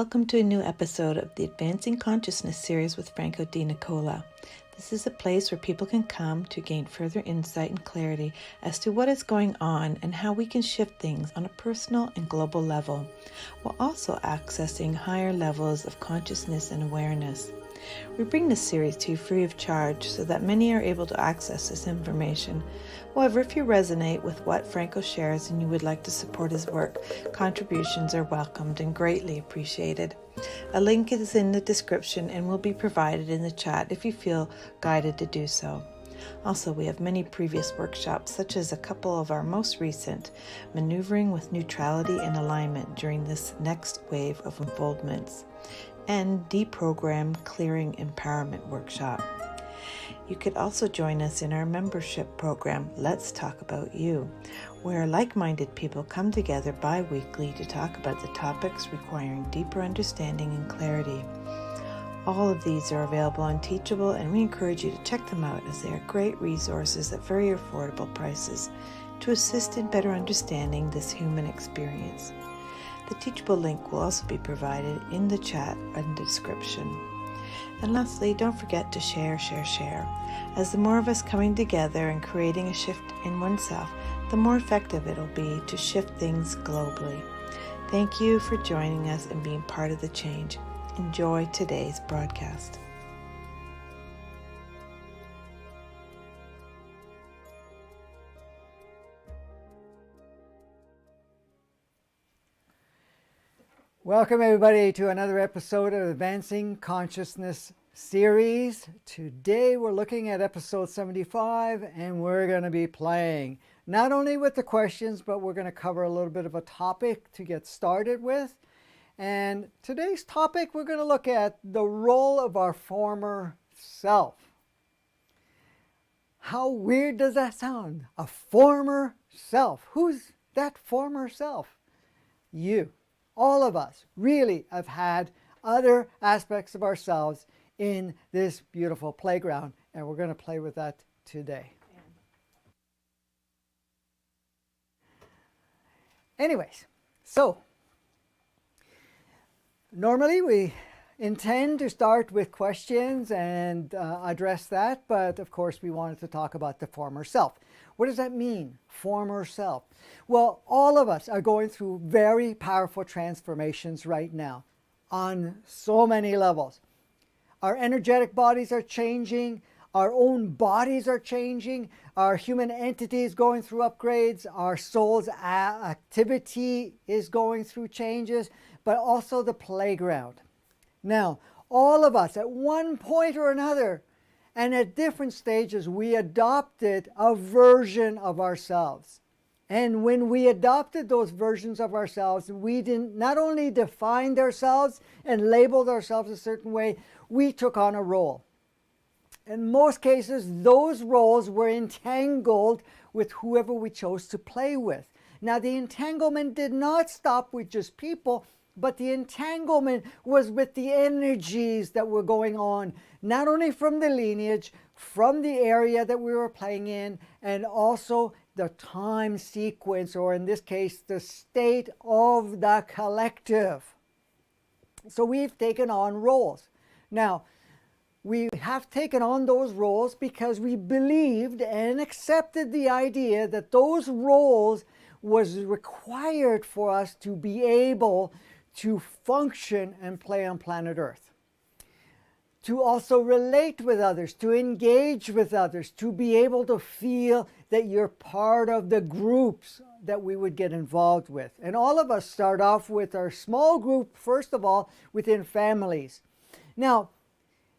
Welcome to a new episode of the Advancing Consciousness series with Franco Di Nicola. This is a place where people can come to gain further insight and clarity as to what is going on and how we can shift things on a personal and global level, while also accessing higher levels of consciousness and awareness. We bring this series to you free of charge so that many are able to access this information. However, if you resonate with what Franco shares and you would like to support his work, contributions are welcomed and greatly appreciated. A link is in the description and will be provided in the chat if you feel guided to do so. Also, we have many previous workshops, such as a couple of our most recent, Maneuvering with Neutrality and Alignment during this next wave of unfoldments, and Deprogram Clearing Empowerment Workshop. You could also join us in our membership program, Let's Talk About You, where like-minded people come together bi-weekly to talk about the topics requiring deeper understanding and clarity. All of these are available on Teachable, and we encourage you to check them out as they are great resources at very affordable prices to assist in better understanding this human experience. The Teachable link will also be provided in the chat and description. And lastly, don't forget to share. As the more of us coming together and creating a shift in oneself, the more effective it'll be to shift things globally. Thank you for joining us and being part of the change. Enjoy today's broadcast. Welcome everybody to another episode of Advancing Consciousness series. Today we're looking at episode 75 and we're going to be playing not only with the questions, but we're going to cover a little bit of a topic to get started with. And today's topic, we're going to look at the role of our former self. How weird does that sound? A former self. Who's that former self? You. All of us really have had other aspects of ourselves in this beautiful playground, and we're going to play with that today. Anyways, so normally we intend to start with questions and address that, but of course we wanted to talk about the former self. What does that mean, former self? Well, all of us are going through very powerful transformations right now on so many levels. Our energetic bodies are changing, our own bodies are changing, our human entity is going through upgrades, our soul's activity is going through changes, but also the playground. Now, all of us at one point or another, and at different stages, we adopted a version of ourselves. And when we adopted those versions of ourselves, we didn't not only defined ourselves and labeled ourselves a certain way, we took on a role. In most cases, those roles were entangled with whoever we chose to play with. Now, the entanglement did not stop with just people, but the entanglement was with the energies that were going on, not only from the lineage, from the area that we were playing in, and also the time sequence, or in this case, the state of the collective. So we've taken on roles. Now, we have taken on those roles because we believed and accepted the idea that those roles was required for us to be able to function and play on planet Earth, to also relate with others, to engage with others, to be able to feel that you're part of the groups that we would get involved with. And all of us start off with our small group, first of all, within families. Now,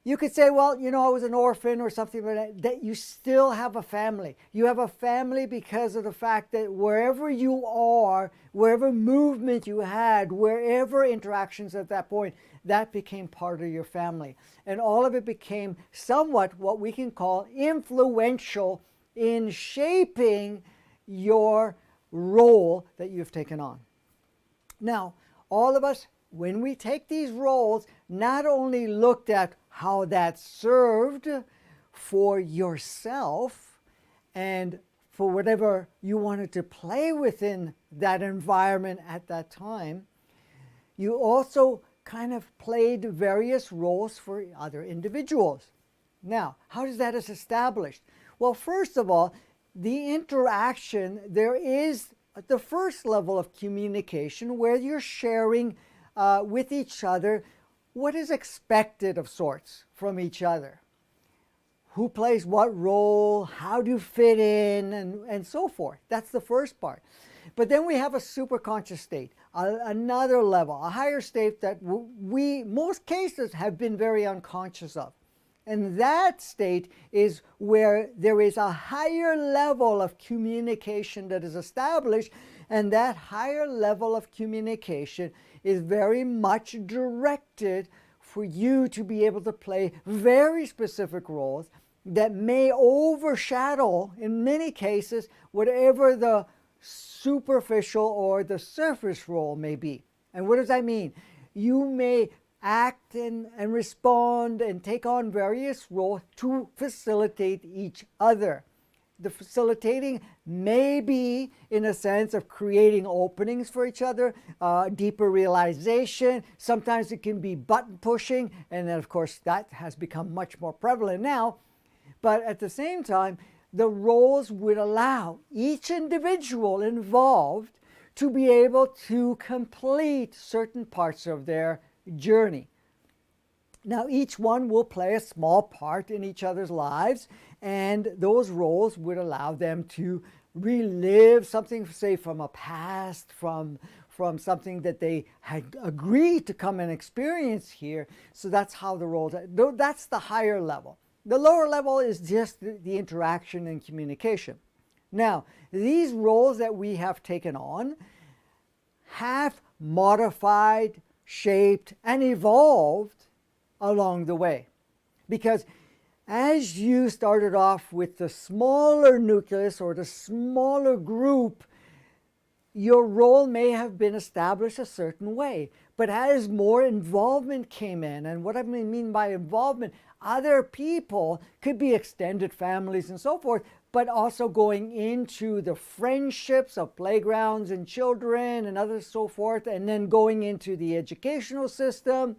you could say, well, you know, I was an orphan or something like that you still have a family. You have a family because of the fact that wherever you are, wherever movement you had, wherever interactions at that point, that became part of your family. And all of it became somewhat what we can call influential in shaping your role that you've taken on. Now, all of us, when we take these roles, not only looked at how that served for yourself and for whatever you wanted to play within that environment at that time, you also kind of played various roles for other individuals. Now, how does that is established? Well, first of all, the interaction, there is the first level of communication where you're sharing with each other what is expected of sorts from each other. Who plays what role, how do you fit in, and so forth. That's the first part. But then we have a superconscious state, another level, a higher state that we, most cases, have been very unconscious of. And that state is where there is a higher level of communication that is established, and that higher level of communication is very much directed for you to be able to play very specific roles that may overshadow, in many cases, whatever the superficial or the surface role may be. And what does that mean? You may act and respond and take on various roles to facilitate each other. The facilitating may be in a sense of creating openings for each other, deeper realization. Sometimes it can be button pushing, and then of course that has become much more prevalent now. But at the same time, the roles would allow each individual involved to be able to complete certain parts of their journey. Now, each one will play a small part in each other's lives, and those roles would allow them to relive something, say, from a past, from something that they had agreed to come and experience here. So that's how the roles, that's the higher level. The lower level is just the interaction and communication. Now, these roles that we have taken on have modified, shaped, and evolved along the way. Because as you started off with the smaller nucleus or the smaller group, your role may have been established a certain way. But as more involvement came in, and what I mean by involvement, other people, could be extended families and so forth, but also going into the friendships of playgrounds and children and others so forth, and then going into the educational system,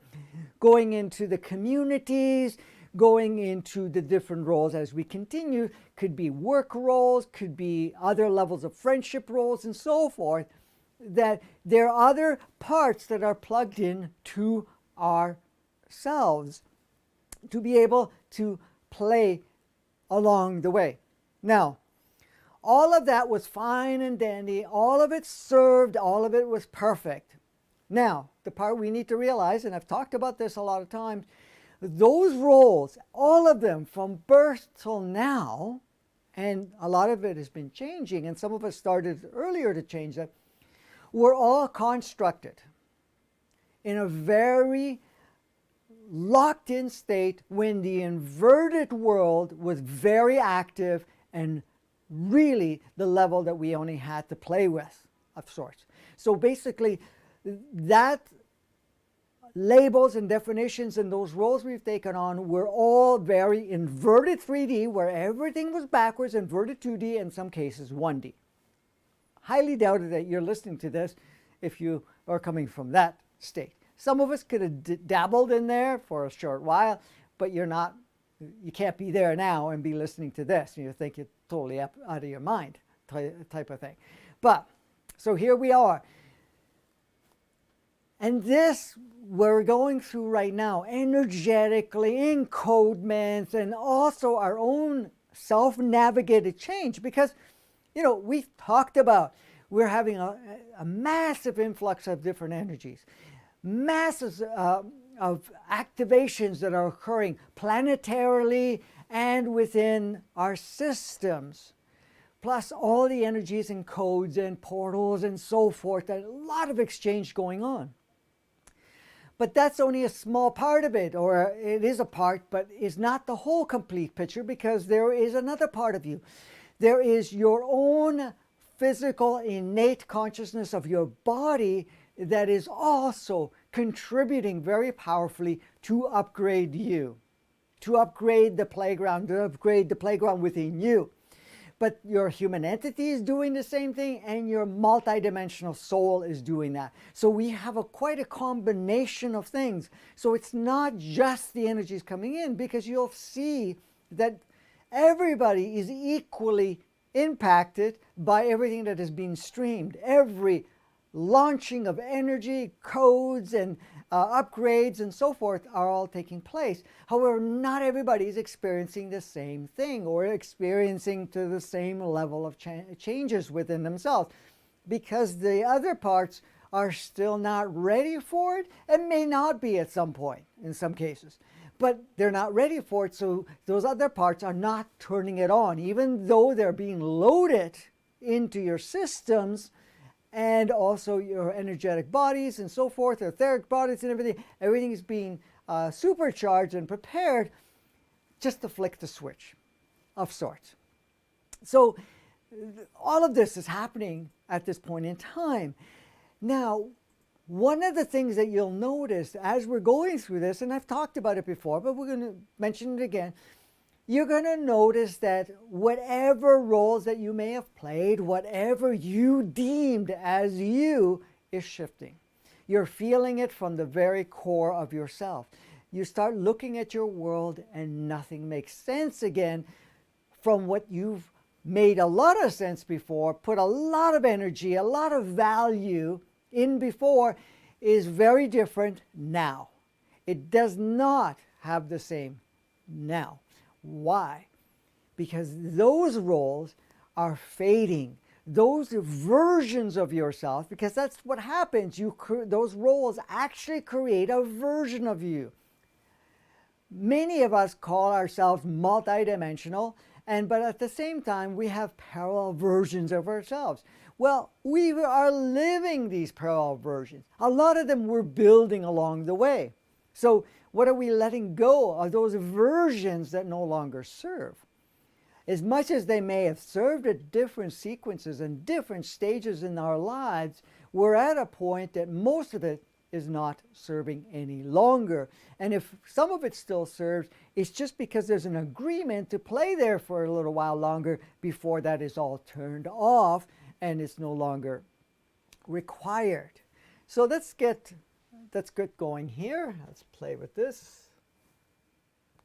going into the communities, going into the different roles as we continue. Could be work roles, could be other levels of friendship roles and so forth, that there are other parts that are plugged in to ourselves to be able to play along the way. Now, all of that was fine and dandy, all of it served, all of it was perfect. Now, the part we need to realize, and I've talked about this a lot of times, those roles, all of them from birth till now, and a lot of it has been changing, and some of us started earlier to change that, were all constructed in a very locked in state when the inverted world was very active and really the level that we only had to play with of sorts. So basically that labels and definitions and those roles we've taken on were all very inverted 3D, where everything was backwards, inverted 2D, in some cases 1D. Highly doubted that you're listening to this if you are coming from that state. Some of us could have dabbled in there for a short while, but you're not, you can't be there now and be listening to this. You think you're totally out of your mind type of thing. But, so here we are. And this we're going through right now, energetically, encodements, and also our own self-navigated change. Because, you know, we've talked about we're having a massive influx of different energies. Masses of activations that are occurring planetarily and within our systems, plus all the energies and codes and portals and so forth, and a lot of exchange going on. But that's only a small part of it, or it is a part, but it's not the whole complete picture, because there is another part of you. There is your own physical innate consciousness of your body that is also contributing very powerfully to upgrade you, to upgrade the playground within you. but your human entity is doing the same thing, and your multidimensional soul is doing that. So we have quite a combination of things. So it's not just the energies coming in, because you'll see that everybody is equally impacted by everything that is being streamed. Every launching of energy, codes, and upgrades and so forth are all taking place. However, not everybody is experiencing the same thing or experiencing to the same level of changes within themselves, because the other parts are still not ready for it, and may not be at some point in some cases. But they're not ready for it, so those other parts are not turning it on, even though they're being loaded into your systems and also your energetic bodies and so forth, etheric bodies and everything. Everything is being supercharged and prepared just to flick the switch of sorts. So all of this is happening at this point in time. Now, one of the things that you'll notice as we're going through this, and I've talked about it before, but we're going to mention it again, you're going to notice that whatever roles that you may have played, whatever you deemed as you, is shifting. You're feeling it from the very core of yourself. You start looking at your world and nothing makes sense again from what you've made a lot of sense before, put a lot of energy, a lot of value in before, is very different now. It does not have the same now. Why? Because those roles are fading. Those versions of yourself, because that's what happens. Those roles actually create a version of you. Many of us call ourselves multidimensional, but at the same time, we have parallel versions of ourselves. Well, we are living these parallel versions. A lot of them we're building along the way. So what are we letting go of? Those versions that no longer serve. As much as they may have served at different sequences and different stages in our lives, we're at a point that most of it is not serving any longer. And if some of it still serves, it's just because there's an agreement to play there for a little while longer before that is all turned off and it's no longer required. So let's get going here. Let's play with this.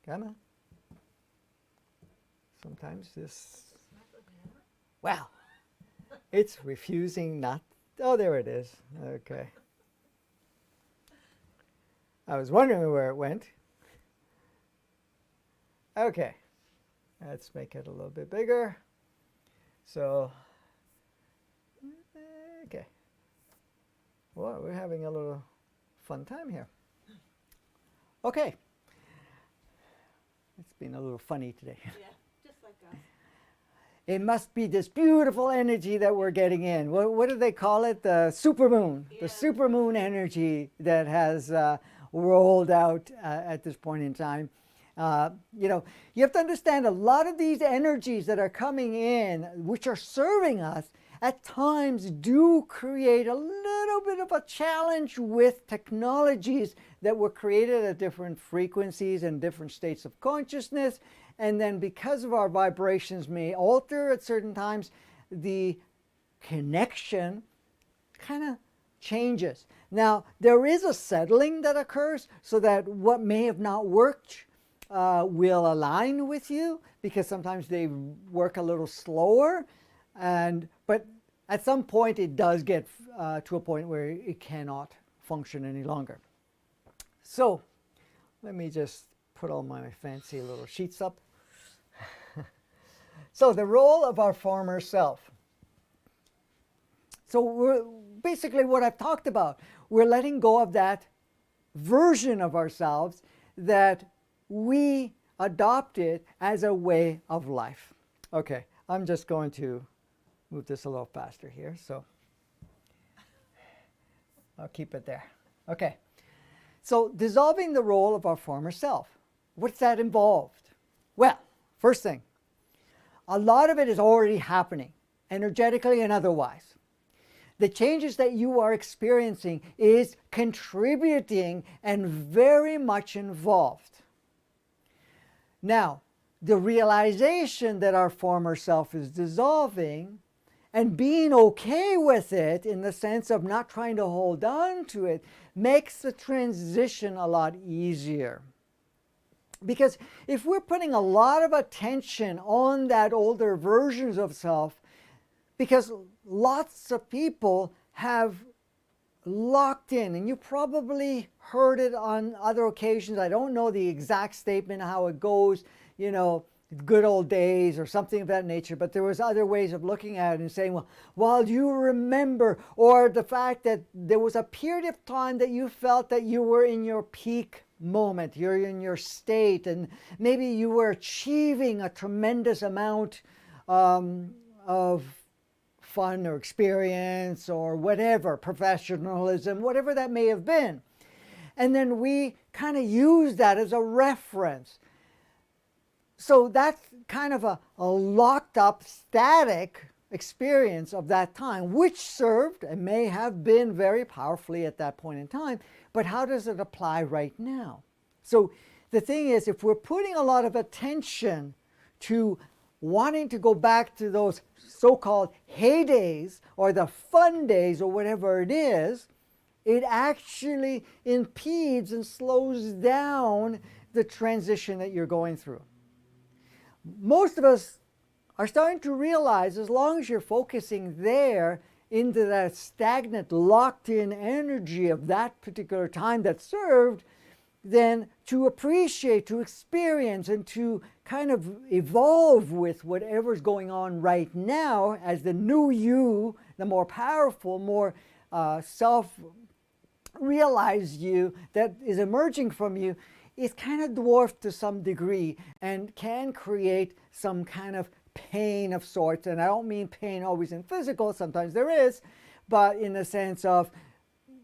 Come on. Sometimes this, wow, it's refusing not, oh, there it is. Okay. I was wondering where it went. Okay. Let's make it a little bit bigger. So, okay. Well, we're having a little fun time here. Okay. It's been a little funny today. Yeah, just like us. It must be this beautiful energy that we're getting in. What do they call it? The supermoon. Yeah. The supermoon energy that has rolled out at this point in time. You know, you have to understand a lot of these energies that are coming in, which are serving us, at times do create a little bit of a challenge with technologies that were created at different frequencies and different states of consciousness. And then because of our vibrations may alter at certain times, the connection kind of changes. Now, there is a settling that occurs so that what may have not worked will align with you, because sometimes they work a little slower. But at some point it does get to a point where it cannot function any longer. So let me just put all my fancy little sheets up. So the role of our former self. So we're basically what I've talked about. We're letting go of that version of ourselves that we adopted as a way of life. Okay, I'm just going to move this a little faster here, so I'll keep it there. Okay, so dissolving the role of our former self. What's that involved? Well, first thing, a lot of it is already happening, energetically and otherwise. The changes that you are experiencing is contributing and very much involved. Now, the realization that our former self is dissolving and being okay with it in the sense of not trying to hold on to it makes the transition a lot easier. Because if we're putting a lot of attention on that older versions of self, because lots of people have locked in, and you probably heard it on other occasions. I don't know the exact statement, how it goes, good old days or something of that nature, but there was other ways of looking at it and saying, well, you remember, or the fact that there was a period of time that you felt that you were in your peak moment, you're in your state, and maybe you were achieving a tremendous amount of fun or experience or whatever, professionalism, whatever that may have been. And then we kind of use that as a reference. So that's kind of a locked up, static experience of that time, which served and may have been very powerfully at that point in time, but how does it apply right now? So the thing is, if we're putting a lot of attention to wanting to go back to those so-called heydays or the fun days or whatever it is, it actually impedes and slows down the transition that you're going through. Most of us are starting to realize, as long as you're focusing there into that stagnant, locked-in energy of that particular time that served, then to appreciate, to experience, and to kind of evolve with whatever's going on right now as the new you, the more powerful, more self-realized you that is emerging from you, is kind of dwarfed to some degree and can create some kind of pain of sorts. And I don't mean pain always in physical, sometimes there is, but in the sense of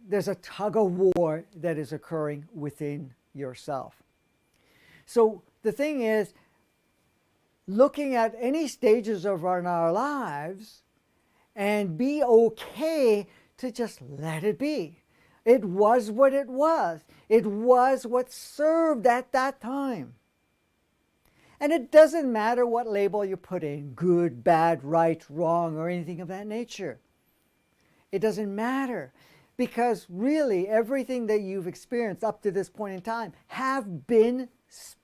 there's a tug of war that is occurring within yourself. So the thing is, looking at any stages of our lives and be okay to just let it be. It was what it was. It was what served at that time. And it doesn't matter what label you put in, good, bad, right, wrong, or anything of that nature. It doesn't matter, because really everything that you've experienced up to this point in time have been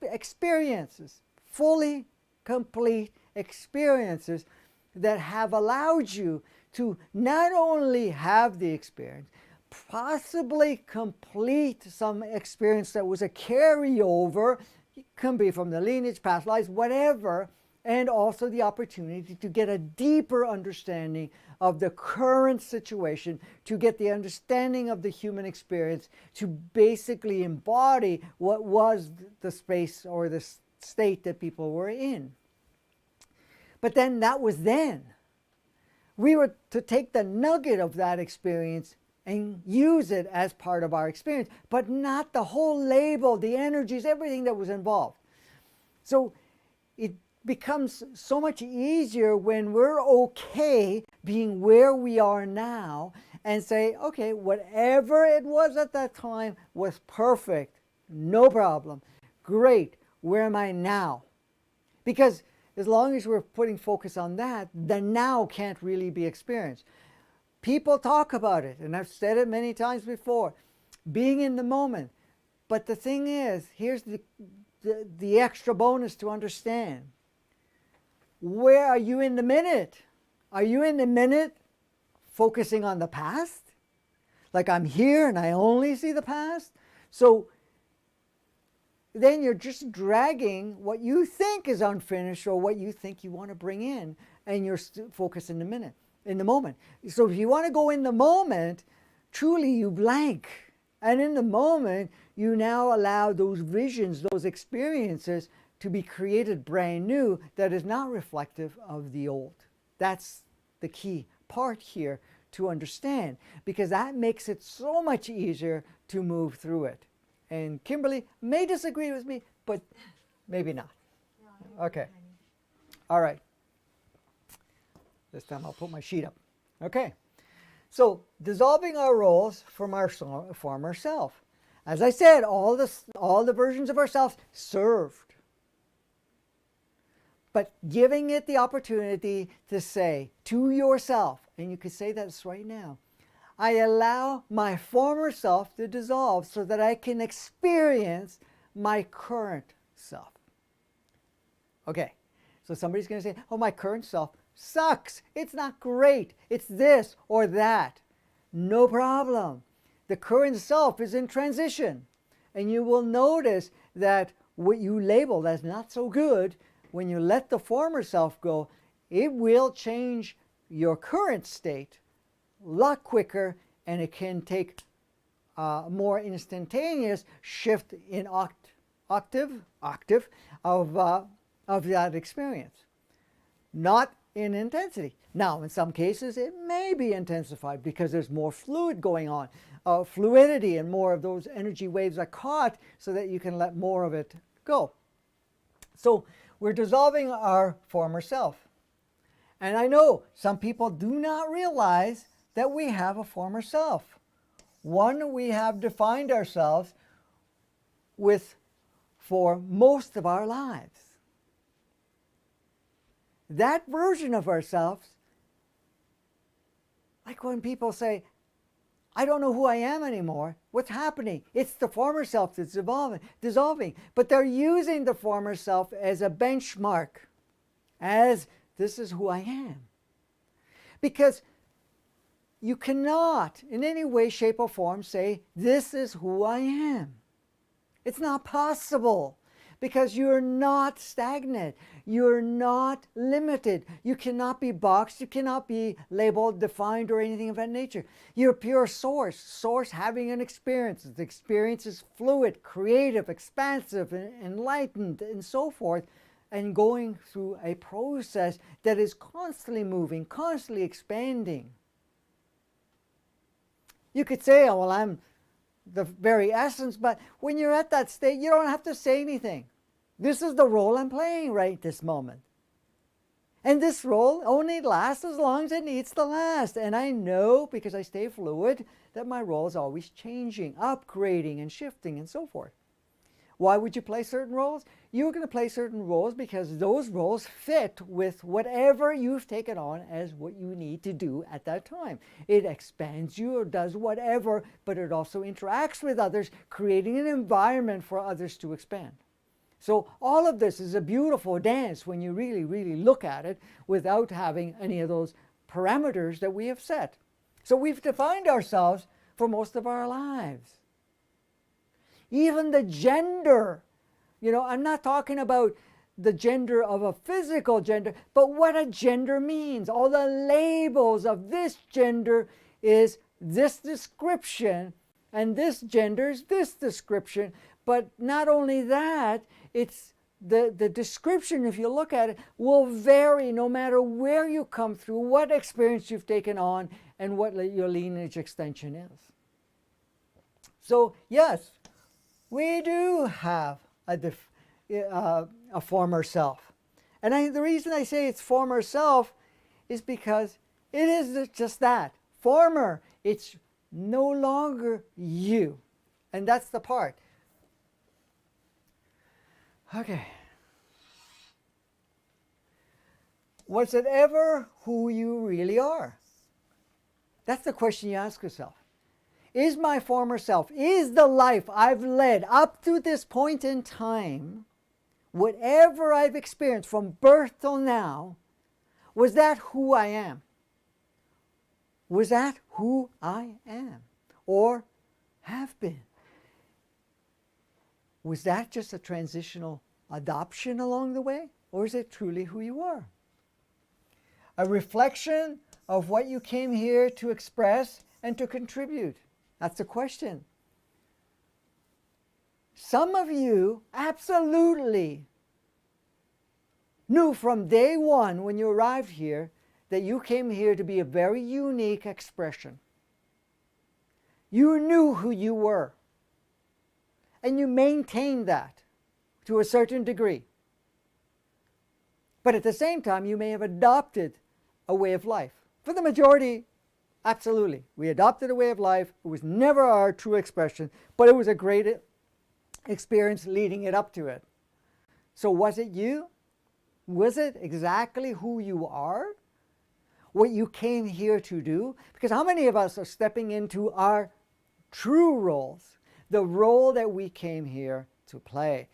experiences, fully complete experiences that have allowed you to not only have the experience, possibly complete some experience that was a carryover, it can be from the lineage, past lives, whatever, and also the opportunity to get a deeper understanding of the current situation, to get the understanding of the human experience, to basically embody what was the space or the state that people were in. But then that was then. We were to take the nugget of that experience and use it as part of our experience, but not the whole label, the energies, everything that was involved. So it becomes so much easier when we're okay being where we are now and say, okay, whatever it was at that time was perfect, no problem, great, where am I now? Because as long as we're putting focus on that, the now can't really be experienced. People talk about it, and I've said it many times before, being in the moment. But the thing is, here's the extra bonus to understand. Where are you in the minute? Are you in the minute focusing on the past? Like, I'm here and I only see the past? So then you're just dragging what you think is unfinished or what you think you want to bring in, and you're focused in the minute. In the moment. So if you want to go in the moment, truly you blank. And in the moment, you now allow those visions, those experiences to be created brand new that is not reflective of the old. That's the key part here to understand, because that makes it so much easier to move through it. And Kimberly may disagree with me, but maybe not. Okay. All right. This time I'll put my sheet up. Okay. So dissolving our roles from our former self. As I said, all the versions of ourselves served. but giving it the opportunity to say to yourself, and you could say this right now, I allow my former self to dissolve so that I can experience my current self. Okay, so somebody's going to say, oh, my current self sucks. It's not great. It's this or that. No problem. The current self is in transition. And you will notice that what you labeled as not so good, when you let the former self go, it will change your current state a lot quicker, and it can take more instantaneous shift in octave of that experience, not in intensity. Now, in some cases, it may be intensified because there's more fluid going on, fluidity, and more of those energy waves are caught so that you can let more of it go. So we're dissolving our former self. And I know some people do not realize that we have a former self. One we have defined ourselves with for most of our lives. That version of ourselves, like when people say, I don't know who I am anymore. What's happening? It's the former self that's dissolving. But they're using the former self as a benchmark, as this is who I am. Because you cannot, in any way, shape, or form, say, this is who I am. It's not possible. Because you're not stagnant. You're not limited. You cannot be boxed. You cannot be labeled, defined, or anything of that nature. You're pure source. Source having an experience. The experience is fluid, creative, expansive, enlightened, and so forth, and going through a process that is constantly moving, constantly expanding. You could say, oh, well, I'm the very essence, but when you're at that state, you don't have to say anything. This is the role I'm playing right this moment. And this role only lasts as long as it needs to last. And I know, because I stay fluid, that my role is always changing, upgrading, and shifting, and so forth. Why would you play certain roles? You're going to play certain roles because those roles fit with whatever you've taken on as what you need to do at that time. It expands you or does whatever, but it also interacts with others, creating an environment for others to expand. So all of this is a beautiful dance when you really, really look at it without having any of those parameters that we have set. So we've defined ourselves for most of our lives. Even the gender, I'm not talking about the gender of a physical gender, but what a gender means. All the labels of this gender is this description, and this gender is this description. But not only that, it's the description, if you look at it, will vary no matter where you come through, what experience you've taken on, and what your lineage extension is. So yes, we do have a former self. And the reason I say it's former self is because it is just that. Former, it's no longer you. And that's the part. Okay. Was it ever who you really are? That's the question you ask yourself. Is my former self, is the life I've led up to this point in time, whatever I've experienced from birth till now, was that who I am? Was that who I am? Or have been? Was that just a transitional adoption along the way? Or is it truly who you are? A reflection of what you came here to express and to contribute. That's the question. Some of you absolutely knew from day one when you arrived here that you came here to be a very unique expression. You knew who you were. And you maintained that to a certain degree. But at the same time, you may have adopted a way of life. For the majority, absolutely. We adopted a way of life. It was never our true expression, but it was a great experience leading it up to it. So was it you? Was it exactly who you are? What you came here to do? Because how many of us are stepping into our true roles? The role that we came here to play.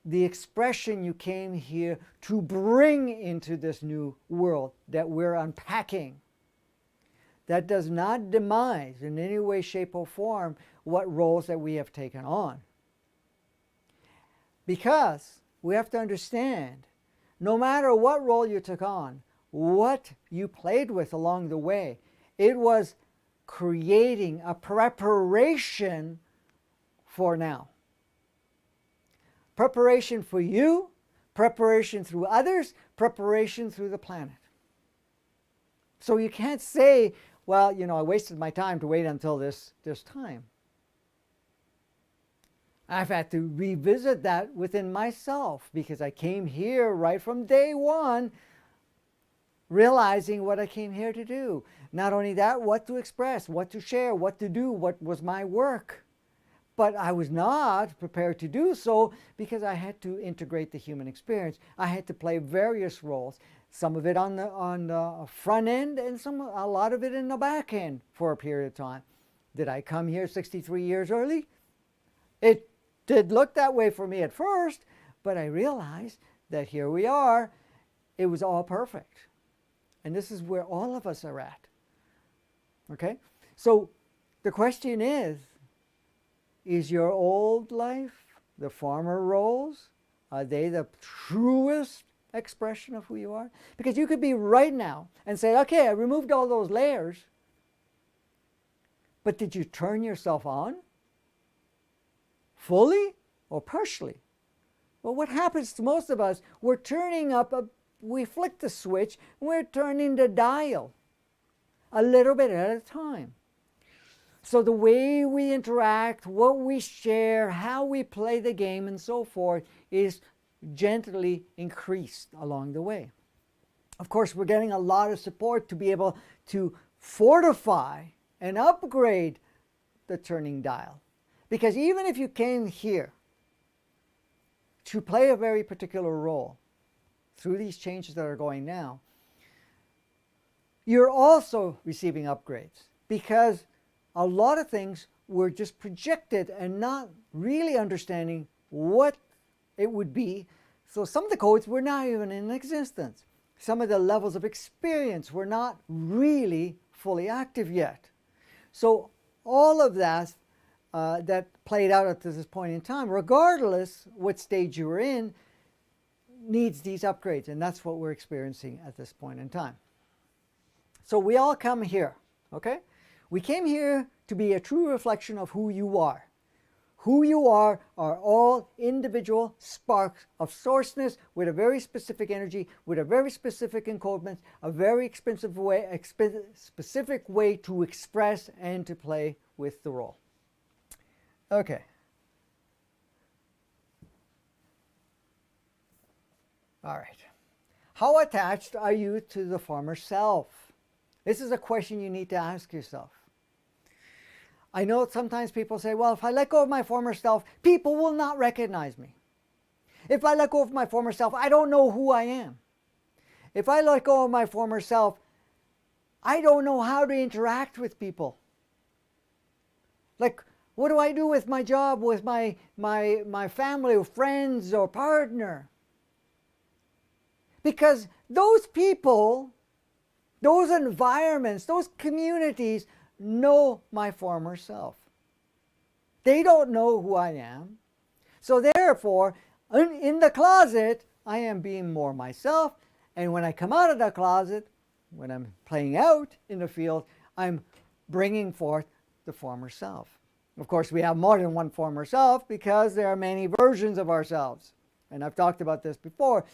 The expression you came here to bring into this new world that we're unpacking. That does not demise in any way, shape, or form what roles that we have taken on. Because we have to understand, no matter what role you took on, what you played with along the way, it was creating a preparation for now. Preparation for you, preparation through others, preparation through the planet. So you can't say, well, I wasted my time to wait until this time. I've had to revisit that within myself because I came here right from day one realizing what I came here to do. Not only that, what to express, what to share, what to do, what was my work. But I was not prepared to do so because I had to integrate the human experience. I had to play various roles, some of it on the front end and a lot of it in the back end for a period of time. Did I come here 63 years early? It did look that way for me at first, but I realized that here we are. It was all perfect. And this is where all of us are at. Okay? So the question is your old life, the former roles, are they the truest expression of who you are? Because you could be right now and say, okay, I removed all those layers, but did you turn yourself on? Fully or partially? Well, what happens to most of us, we're turning up, we flick the switch, we're turning the dial a little bit at a time. So the way we interact, what we share, how we play the game and so forth is gently increased along the way. Of course, we're getting a lot of support to be able to fortify and upgrade the turning dial. Because even if you came here to play a very particular role through these changes that are going now, you're also receiving upgrades because a lot of things were just projected and not really understanding what it would be. So some of the codes were not even in existence. Some of the levels of experience were not really fully active yet. So all of that that played out at this point in time, regardless what stage you were in, needs these upgrades. And that's what we're experiencing at this point in time. So we all come here, okay? We came here to be a true reflection of who you are. Who you are all individual sparks of sourceness with a very specific energy, with a very specific encodement, a very specific way to express and to play with the role. Okay. All right. How attached are you to the former self? This is a question you need to ask yourself. I know sometimes people say, well, if I let go of my former self, people will not recognize me. If I let go of my former self, I don't know who I am. If I let go of my former self, I don't know how to interact with people. Like, what do I do with my job, with my family, or friends, or partner? Because those people, those environments, those communities know my former self. They don't know who I am. So therefore, in the closet, I am being more myself. And when I come out of the closet, when I'm playing out in the field, I'm bringing forth the former self. Of course, we have more than one former self because there are many versions of ourselves. And I've talked about this before.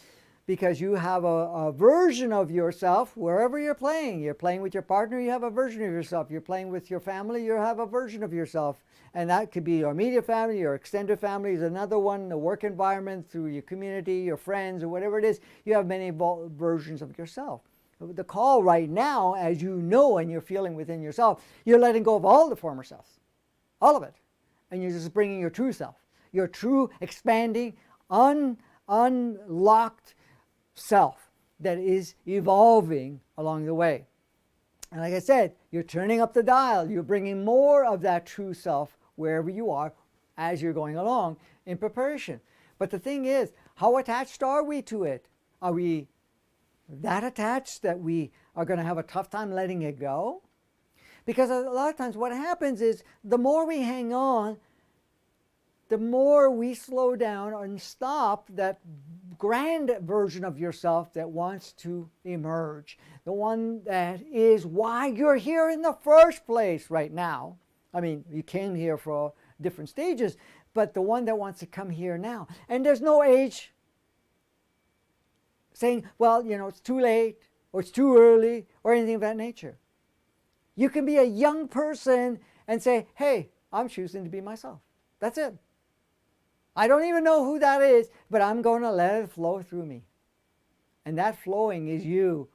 Because you have a version of yourself wherever you're playing. You're playing with your partner, you have a version of yourself. You're playing with your family, you have a version of yourself. And that could be your immediate family, your extended family is another one, the work environment, through your community, your friends, or whatever it is. You have many versions of yourself. The call right now, as you know and you're feeling within yourself, you're letting go of all the former selves. All of it. And you're just bringing your true self. Your true, expanding, unlocked, self that is evolving along the way. And like I said, you're turning up the dial. You're bringing more of that true self wherever you are as you're going along in preparation. But the thing is, how attached are we to it? Are we that attached that we are going to have a tough time letting it go? Because a lot of times what happens is the more we hang on, the more we slow down and stop that grand version of yourself that wants to emerge. The one that is why you're here in the first place right now. I mean, you came here for different stages, but the one that wants to come here now. And there's no age saying, well, you know, it's too late or it's too early or anything of that nature. You can be a young person and say, hey, I'm choosing to be myself. That's it. I don't even know who that is, but I'm going to let it flow through me. And that flowing is you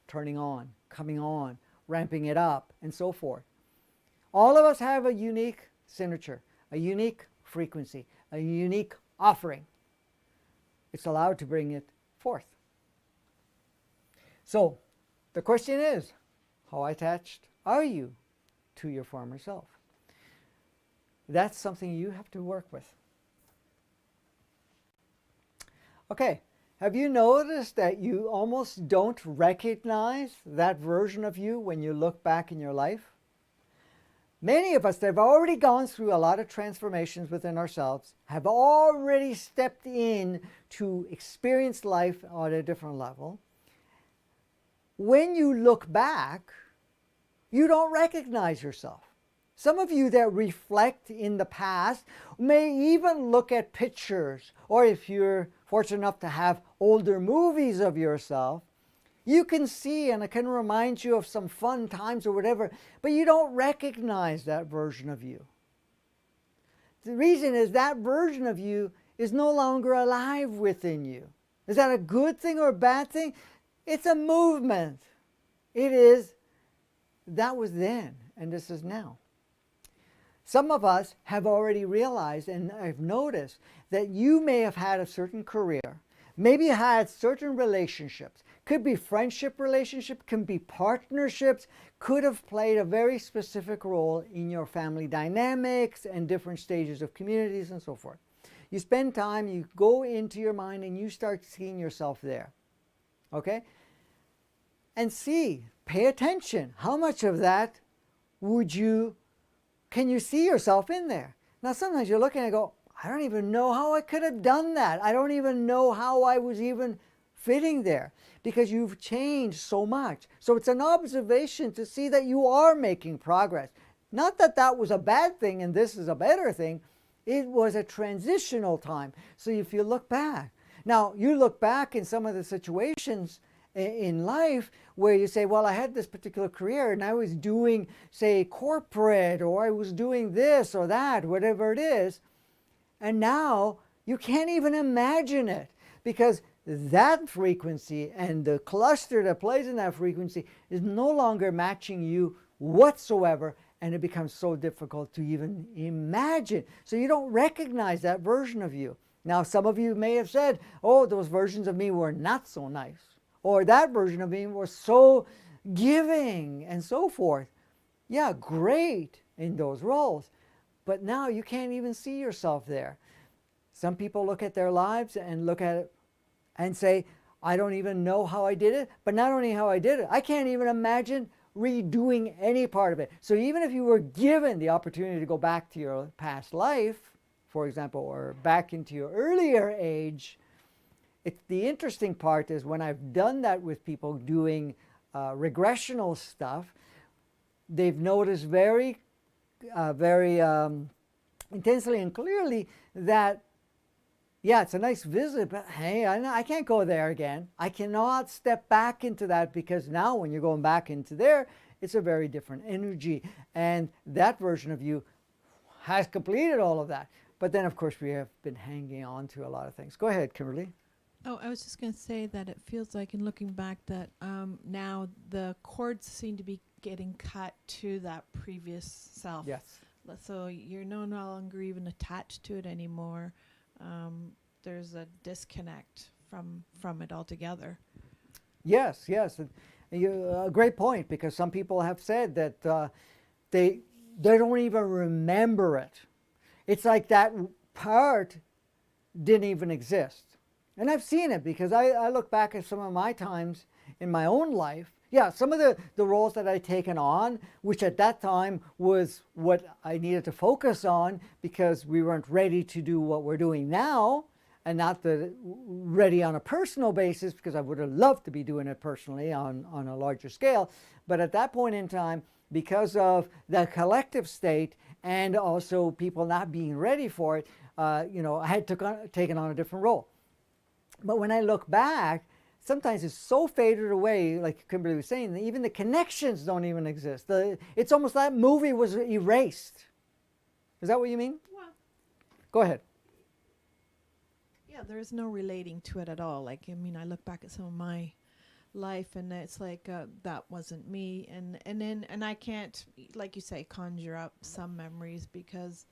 turning on, coming on, ramping it up, and so forth. All of us have a unique signature, a unique frequency, a unique offering. It's allowed to bring it forth. So the question is, how attached are you to your former self? That's something you have to work with. Okay, have you noticed that you almost don't recognize that version of you when you look back in your life? Many of us that have already gone through a lot of transformations within ourselves have already stepped in to experience life on a different level. When you look back, you don't recognize yourself. Some of you that reflect in the past may even look at pictures, or if you're fortunate enough to have older movies of yourself, you can see and it can remind you of some fun times or whatever, but you don't recognize that version of you. The reason is that version of you is no longer alive within you. Is that a good thing or a bad thing? It's a movement. It is, that was then and this is now. Some of us have already realized, and I've noticed, that you may have had a certain career, maybe you had certain relationships, could be friendship relationship, can be partnerships, could have played a very specific role in your family dynamics and different stages of communities and so forth. You spend time, you go into your mind and you start seeing yourself there. Okay? And see, pay attention. How much of that can you see yourself in there? Now sometimes you're looking and go, I don't even know how I could have done that. I don't even know how I was even fitting there, because you've changed so much. So it's an observation to see that you are making progress. Not that that was a bad thing and this is a better thing. It was a transitional time. So if you look back, now you look back in some of the situations in life where you say, well, I had this particular career and I was doing, say, corporate, or I was doing this or that, whatever it is, and now you can't even imagine it, because that frequency and the cluster that plays in that frequency is no longer matching you whatsoever, and it becomes so difficult to even imagine. So you don't recognize that version of you. Now some of you may have said, oh, those versions of me were not so nice, or that version of me was so giving and so forth. Yeah, great in those roles, but now you can't even see yourself there. Some people look at their lives and look at it and say, I don't even know how I did it, but not only how I did it, I can't even imagine redoing any part of it. So even if you were given the opportunity to go back to your past life, for example, or back into your earlier age, the interesting part is when I've done that with people doing regressional stuff, they've noticed very intensely and clearly that, yeah, it's a nice visit, but hey, I can't go there again. I cannot step back into that, because now when you're going back into there, it's a very different energy. And that version of you has completed all of that. But then, of course, we have been hanging on to a lot of things. Go ahead, Kimberly. Oh, I was just going to say that it feels like, in looking back, that now the cords seem to be getting cut to that previous self. Yes. So you're no longer even attached to it anymore. There's a disconnect from it altogether. Yes, yes. And a great point, because some people have said that they don't even remember it. It's like that part didn't even exist. And I've seen it, because I look back at some of my times in my own life. Yeah, some of the roles that I'd taken on, which at that time was what I needed to focus on, because we weren't ready to do what we're doing now, and not ready on a personal basis, because I would have loved to be doing it personally on a larger scale. But at that point in time, because of the collective state and also people not being ready for it, I had taken on a different role. But when I look back, sometimes it's so faded away, like Kimberly was saying, that even the connections don't even exist. It's almost like that movie was erased. Is that what you mean? Well, go ahead. Yeah, there's no relating to it at all. Like, I mean, I look back at some of my life, and it's like that wasn't me, and I can't, like you say, conjure up some memories, because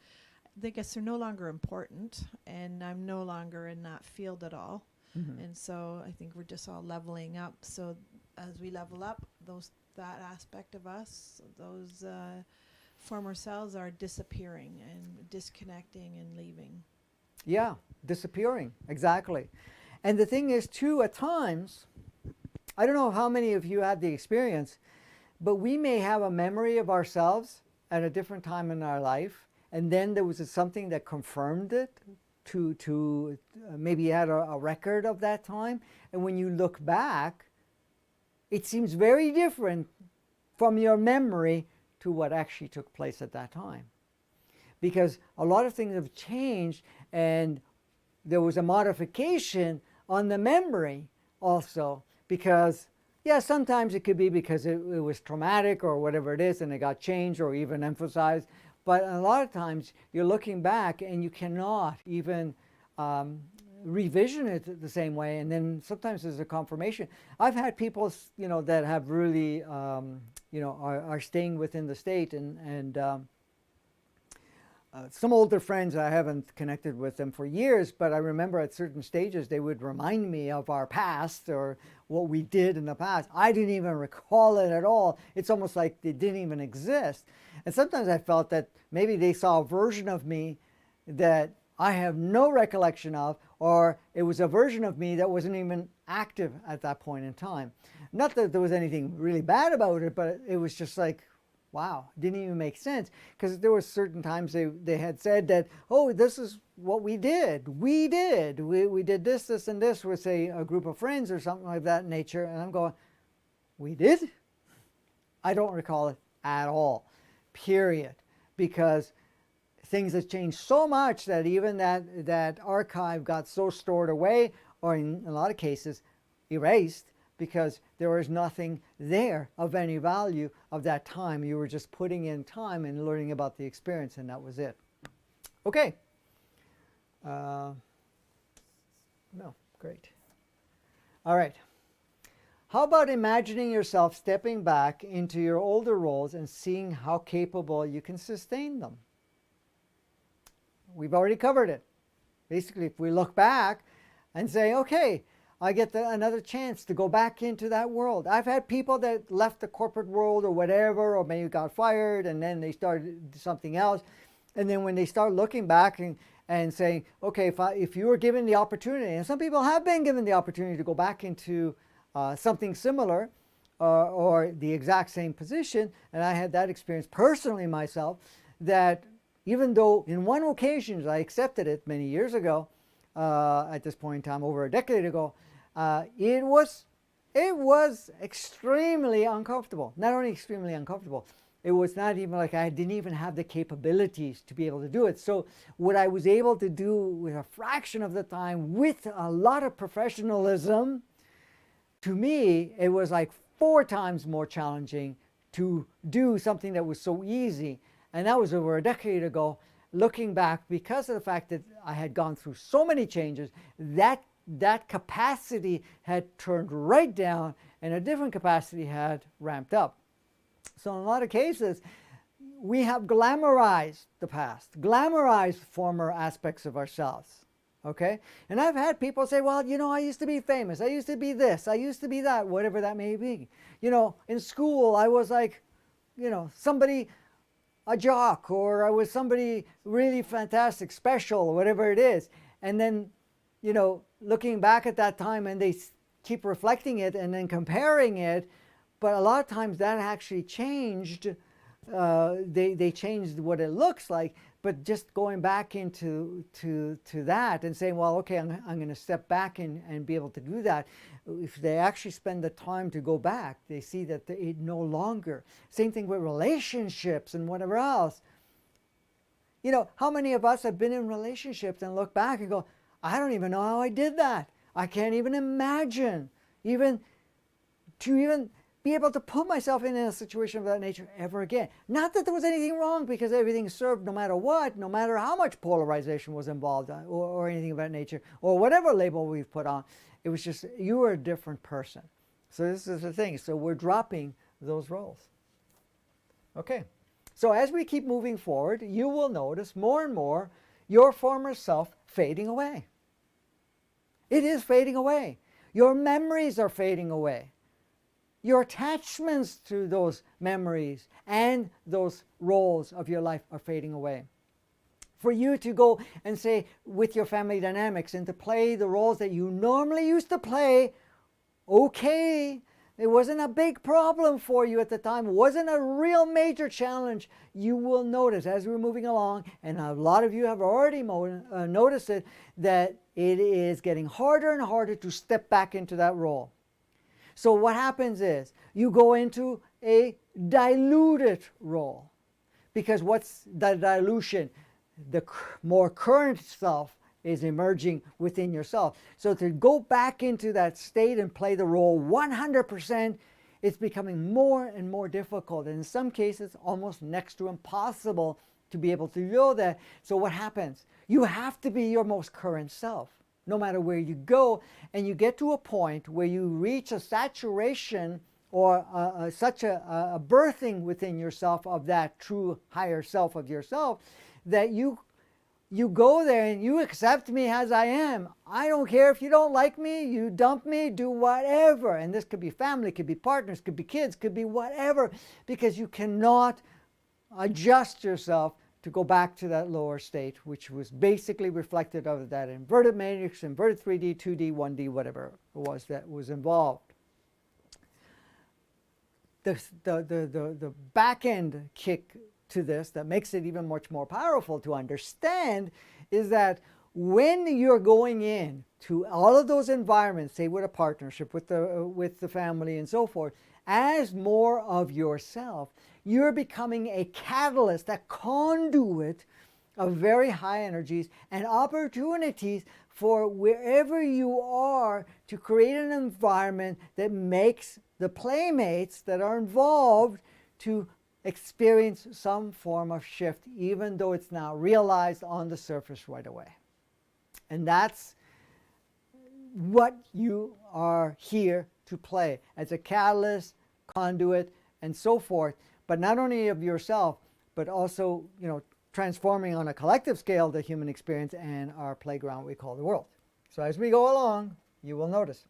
I guess they're no longer important, and I'm no longer in that field at all. Mm-hmm. And so I think we're just all leveling up. So as we level up, that aspect of us, those former selves are disappearing and disconnecting and leaving. Yeah, disappearing, exactly. And the thing is, too, at times, I don't know how many of you had the experience, but we may have a memory of ourselves at a different time in our life, and then there was something that confirmed it, to maybe you had a record of that time, and when you look back, it seems very different from your memory to what actually took place at that time. Because a lot of things have changed, and there was a modification on the memory also, because yeah, sometimes it could be because it was traumatic or whatever it is, and it got changed or even emphasized. But a lot of times you're looking back and you cannot even revision it the same way, and then sometimes there's a confirmation. I've had people, that have really, are staying within the state, and some older friends, I haven't connected with them for years, but I remember at certain stages they would remind me of our past or what we did in the past. I didn't even recall it at all. It's almost like it didn't even exist. And sometimes I felt that maybe they saw a version of me that I have no recollection of, or it was a version of me that wasn't even active at that point in time. Not that there was anything really bad about it, but it was just like, wow, it didn't even make sense. Because there were certain times they had said that, oh, this is what we did. We did this, this, and this with, say, a group of friends or something like that nature. And I'm going, we did? I don't recall it at all, period. Because things have changed so much that even that archive got so stored away, or in a lot of cases, erased, because there was nothing there of any value of that time. You were just putting in time and learning about the experience, and that was it. Okay. No, great. All right. How about imagining yourself stepping back into your older roles and seeing how capable you can sustain them? We've already covered it. Basically, if we look back and say, okay, I get another chance to go back into that world. I've had people that left the corporate world or whatever, or maybe got fired, and then they started something else. And then when they start looking back and saying, okay, if you were given the opportunity, and some people have been given the opportunity to go back into something similar or the exact same position, and I had that experience personally myself, that even though in one occasion I accepted it many years ago, at this point in time, over a decade ago, it was extremely uncomfortable. Not only extremely uncomfortable, it was not even like I didn't even have the capabilities to be able to do it. So what I was able to do with a fraction of the time, with a lot of professionalism, to me, it was like 4 times more challenging to do something that was so easy. And that was over a decade ago. Looking back, because of the fact that I had gone through so many changes, that capacity had turned right down and a different capacity had ramped up. So in a lot of cases, we have glamorized the past, glamorized former aspects of ourselves. Okay? And I've had people say, well, I used to be famous. I used to be this. I used to be that, whatever that may be. In school, I was like, somebody, a jock, or I was somebody really fantastic, special, whatever it is. And then, looking back at that time, and they keep reflecting it and then comparing it, but a lot of times that actually changed. They changed what it looks like, but just going back into that and saying, well, okay, I'm going to step back and be able to do that. If they actually spend the time to go back, they see that it no longer. Same thing with relationships and whatever else. How many of us have been in relationships and look back and go, I don't even know how I did that. I can't even imagine even be able to put myself in a situation of that nature ever again. Not that there was anything wrong, because everything served no matter what, no matter how much polarization was involved or anything of that nature, or whatever label we've put on. It was just, you were a different person. So this is the thing. So we're dropping those roles. Okay. So as we keep moving forward, you will notice more and more your former self fading away. It is fading away. Your memories are fading away. Your attachments to those memories and those roles of your life are fading away. For you to go and say, with your family dynamics, and to play the roles that you normally used to play, okay, it wasn't a big problem for you at the time, it wasn't a real major challenge. You will notice as we're moving along, and a lot of you have already noticed it, that it is getting harder and harder to step back into that role. So what happens is you go into a diluted role, because what's the dilution? The more current self is emerging within yourself. So to go back into that state and play the role 100%, it's becoming more and more difficult, and in some cases almost next to impossible to be able to do that. So what happens? You have to be your most current self, no matter where you go, and you get to a point where you reach a saturation or such a birthing within yourself of that true higher self of yourself, that you go there and you accept me as I am. I don't care if you don't like me, you dump me, do whatever. And this could be family, could be partners, could be kids, could be whatever, because you cannot adjust yourself to go back to that lower state, which was basically reflected of that inverted matrix, inverted 3D, 2D, 1D, whatever it was that was involved. The back end kick to this that makes it even much more powerful to understand is that when you're going in to all of those environments, say with a partnership, with the family and so forth, as more of yourself, you're becoming a catalyst, a conduit of very high energies and opportunities for wherever you are to create an environment that makes the playmates that are involved to experience some form of shift, even though it's not realized on the surface right away. And that's what you are here to play, as a catalyst, conduit, and so forth, but not only of yourself, but also, transforming on a collective scale the human experience and our playground we call the world. So as we go along, you will notice.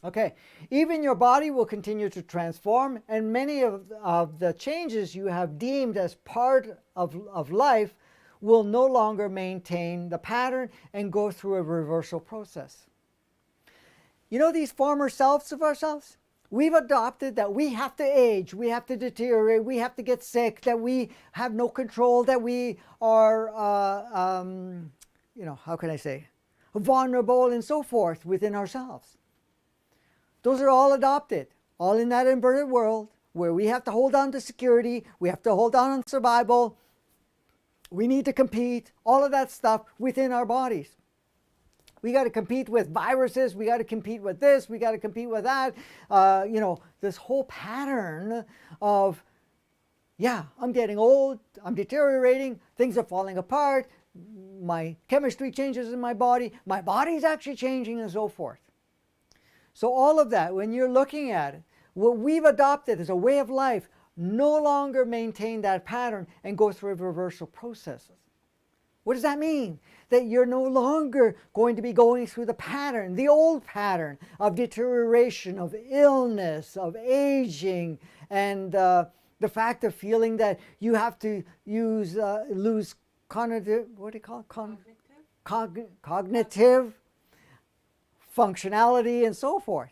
Okay, even your body will continue to transform, and many of the changes you have deemed as part of life will no longer maintain the pattern and go through a reversal process. These former selves of ourselves, we've adopted that we have to age, we have to deteriorate, we have to get sick, that we have no control, that we are, how can I say, vulnerable and so forth within ourselves. Those are all adopted, all in that inverted world where we have to hold on to security, we have to hold on to survival, we need to compete, all of that stuff within our bodies. We got to compete with viruses, we got to compete with this, we got to compete with that. This whole pattern of, I'm getting old, I'm deteriorating, things are falling apart, my chemistry changes in my body's actually changing and so forth. So all of that, when you're looking at it, what we've adopted as a way of life no longer maintain that pattern and go through reversal processes. What does that mean? that you're no longer going to be going through the pattern, the old pattern of deterioration, of illness, of aging, and the fact of feeling that you have to lose cognitive, what do you call it? Cognitive functionality and so forth.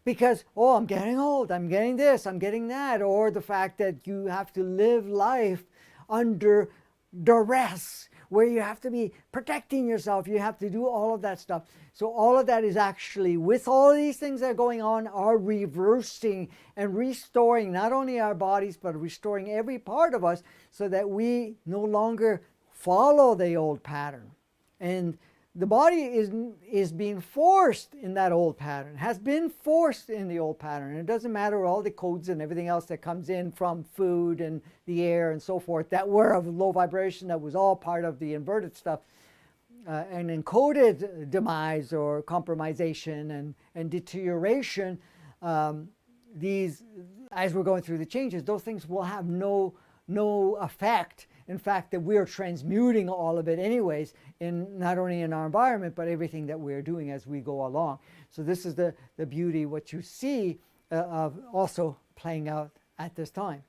Because, oh, I'm getting old, I'm getting this, I'm getting that, or the fact that you have to live life under duress, where you have to be protecting yourself, you have to do all of that stuff. So all of that is actually, with all these things that are going on, are reversing and restoring not only our bodies, but restoring every part of us so that we no longer follow the old pattern. And the body is being forced in that old pattern, has been forced in the old pattern. And it doesn't matter all the codes and everything else that comes in from food and the air and so forth that were of low vibration, that was all part of the inverted stuff. And encoded demise or compromisation and deterioration, these, as we're going through the changes, those things will have no effect. In fact, that we're transmuting all of it anyways, in not only in our environment, but everything that we're doing as we go along. So this is the beauty, what you see of also playing out at this time.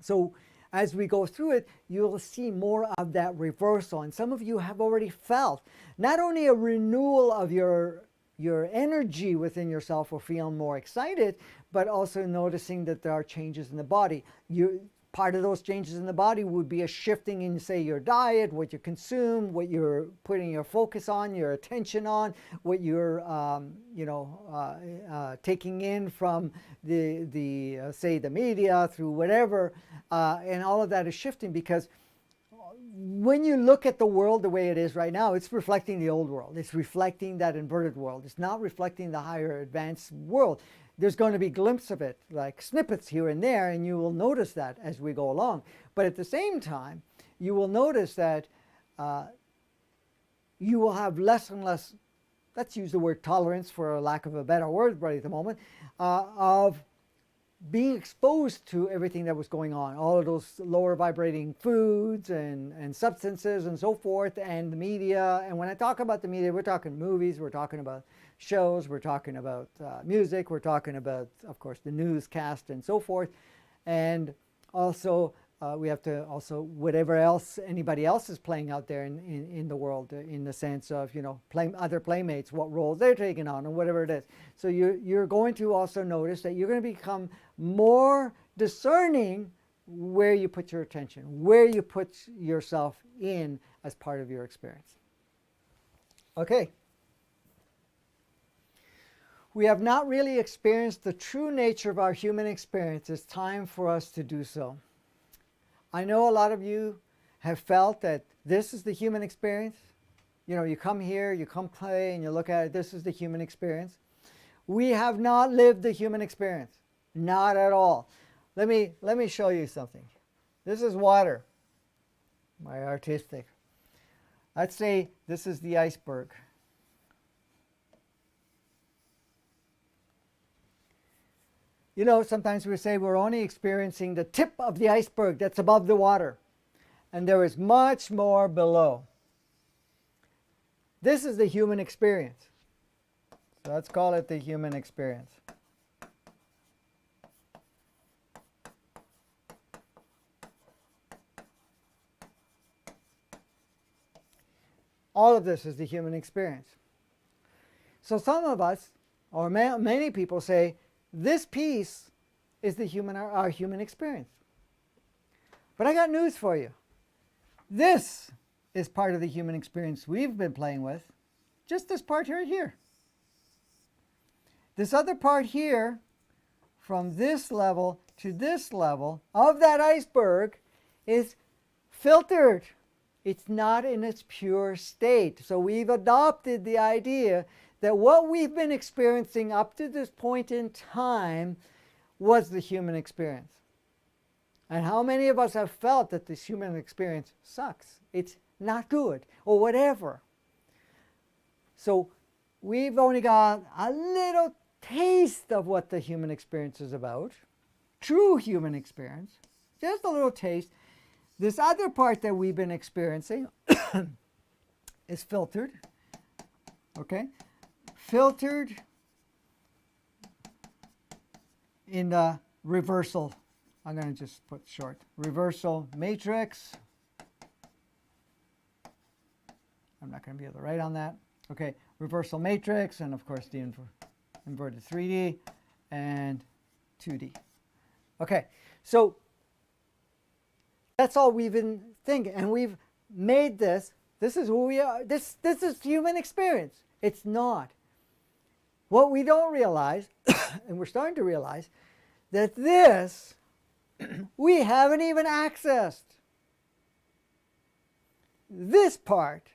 So as we go through it, you'll see more of that reversal. And some of you have already felt not only a renewal of your energy within yourself or feeling more excited, but also noticing that there are changes in the body. Part of those changes in the body would be a shifting in, say, your diet, what you consume, what you're putting your focus on, your attention on, what you're, taking in from say, the media, through whatever, and all of that is shifting, because when you look at the world the way it is right now, it's reflecting the old world. It's reflecting that inverted world. It's not reflecting the higher advanced world. There's going to be glimpses of it, like snippets here and there, and you will notice that as we go along. But at the same time, you will notice that you will have less and less, let's use the word tolerance for a lack of a better word right at the moment, of being exposed to everything that was going on, all of those lower vibrating foods and substances and so forth, and the media. And when I talk about the media, we're talking movies, we're talking about shows, we're talking about music, we're talking about, of course, the newscast and so forth. And also we have to also, whatever else anybody else is playing out there in the world, in the sense of, other playmates, what roles they're taking on and whatever it is. So you're going to also notice that you're going to become more discerning where you put your attention, where you put yourself in as part of your experience. Okay. We have not really experienced the true nature of our human experience. It's time for us to do so. I know a lot of you have felt that this is the human experience. You come here, you come play, and you look at it, this is the human experience. We have not lived the human experience. Not at all. Let me show you something. This is water. My artistic. Let's say this is the iceberg. Sometimes we say we're only experiencing the tip of the iceberg that's above the water, and there is much more below. This is the human experience. So let's call it the human experience. All of this is the human experience. So some of us, or many people, say, this piece is our human experience. But I got news for you. This is part of the human experience we've been playing with. Just this part right here. This other part here, from this level to this level of that iceberg, is filtered. It's not in its pure state. So we've adopted the idea that what we've been experiencing up to this point in time was the human experience. And how many of us have felt that this human experience sucks? It's not good, or whatever. So we've only got a little taste of what the human experience is about. True human experience. Just a little taste. This other part that we've been experiencing is filtered. Okay? Filtered in the reversal. I'm going to just put short. Reversal matrix. I'm not going to be able to write on that. Okay, reversal matrix, and of course the inverted 3D and 2D. Okay, so that's all we've been thinking, and we've made this. This is who we are. This is human experience. It's not. What we don't realize, and we're starting to realize, that this we haven't even accessed. This part,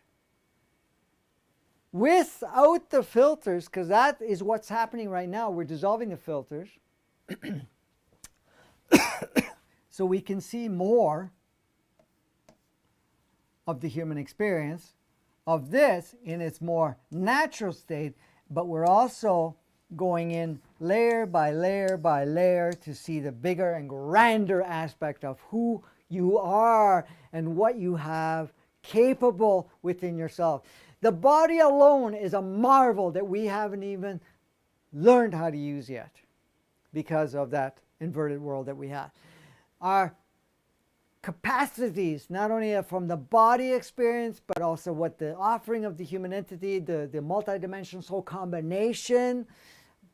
without the filters, because that is what's happening right now. We're dissolving the filters so we can see more of the human experience, of this in its more natural state, but we're also going in layer by layer by layer to see the bigger and grander aspect of who you are and what you have capable within yourself. The body alone is a marvel that we haven't even learned how to use yet because of that inverted world that we have. Our capacities, not only from the body experience, but also what the offering of the human entity, the multidimensional soul combination,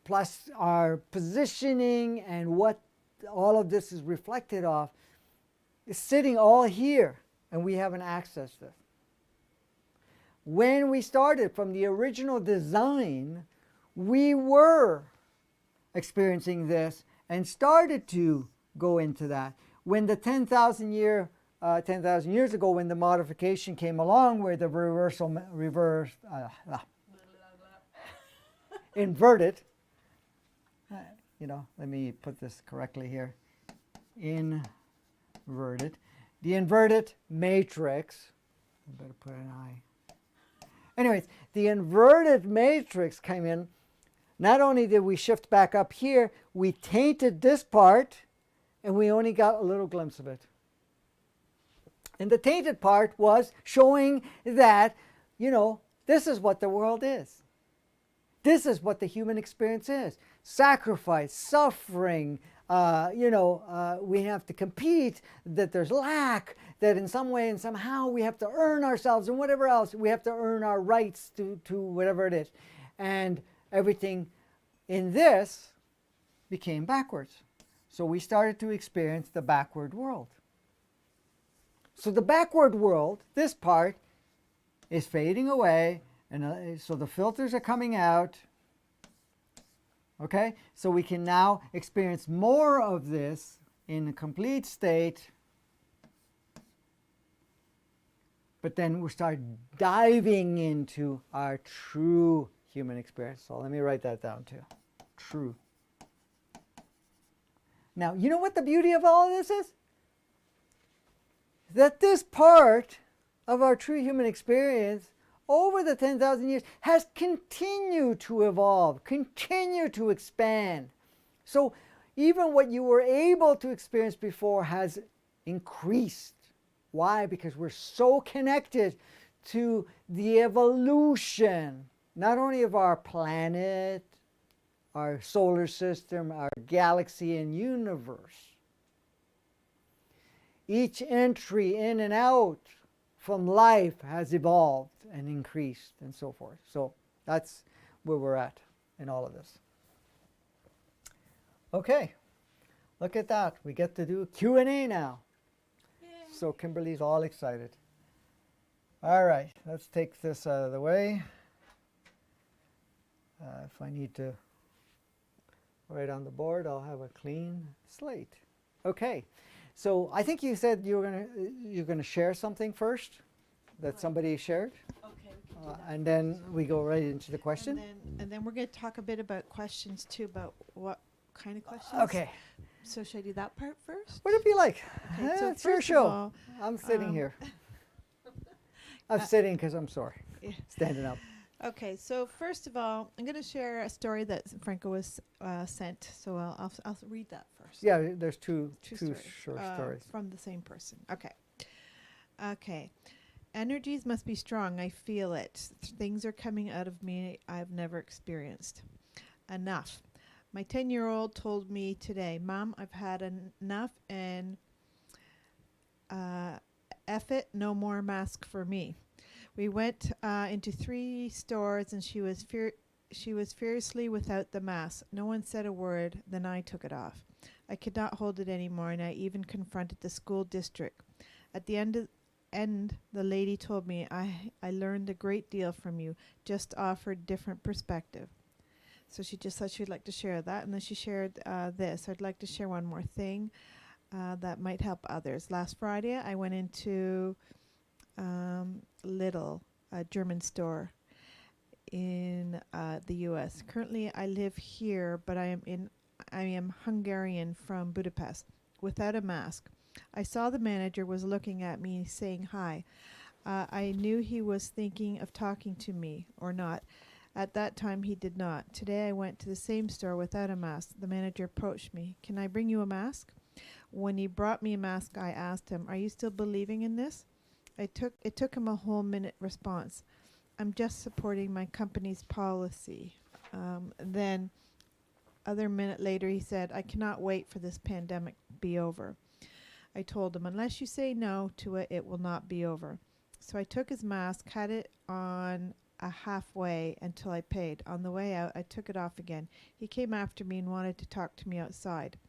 plus our positioning and what all of this is reflected off, is sitting all here, and we haven't accessed it. When we started from the original design, we were experiencing this and started to go into that. When the 10,000 years ago, when the modification came along, where the inverted, let me put this correctly here, inverted, the inverted matrix, I better put an I. Anyways, the inverted matrix came in. Not only did we shift back up here, we tainted this part, and we only got a little glimpse of it. And the tainted part was showing that, this is what the world is. This is what the human experience is. Sacrifice, suffering, we have to compete, that there's lack, that in some way and somehow we have to earn ourselves, and whatever else, we have to earn our rights to whatever it is. And everything in this became backwards. So we started to experience the backward world. So the backward world, this part, is fading away, and so the filters are coming out. Okay, so we can now experience more of this in a complete state, but then we start diving into our true human experience. So let me write that down too. True. Now, you know what the beauty of all of this is? That this part of our true human experience over the 10,000 years has continued to evolve, continue to expand. So even what you were able to experience before has increased. Why? Because we're so connected to the evolution, not only of our planet, our solar system, our galaxy and universe. Each entry in and out from life has evolved and increased and so forth. So that's where we're at in all of this. Okay, look at that. We get to do Q&A now. Yay. So Kimberly's all excited. All right, let's take this out of the way. If I need to write on the board, I'll have a clean slate. Okay, so I think you said you're gonna share something first that somebody shared. Okay, we can do that. And then we go right into the question. And then we're going to talk a bit about questions too, about what kind of questions. Okay. So should I do that part first? What if you like? Okay, so It's your first of show. all, I'm sitting here. I'm sitting because I'm sore. Yeah. Standing up. Okay, so first of all, I'm going to share a story that Franco was sent. So I'll read that first. Yeah, there's two stories, short stories. from the same person. Okay. Okay. Energies must be strong. I feel it. Things are coming out of me I've never experienced. Enough. My 10-year-old told me today, Mom, I've had enough and uh, F it, no more mask for me. We went into 3 stores and she was fiercely without the mask. No one said a word. Then I took it off. I could not hold it anymore, and I even confronted the school district. At the end, the lady told me, I learned a great deal from you. Just offered different perspective. So she just said she'd like to share that, and then she shared this. I'd like to share one more thing that might help others. Last Friday, I went into Lidl, a German store in the U.S. Currently, I live here, but I am Hungarian from Budapest, without a mask. I saw the manager was looking at me, saying hi. I knew he was thinking of talking to me or not. At that time, he did not. Today, I went to the same store without a mask. The manager approached me. Can I bring you a mask? When he brought me a mask, I asked him, are you still believing in this? It took him a whole minute response. I'm just supporting my company's policy. Then, other minute later, he said, I cannot wait for this pandemic to be over. I told him, unless you say no to it, it will not be over. So I took his mask, had it on a halfway until I paid. On the way out, I took it off again. He came after me and wanted to talk to me outside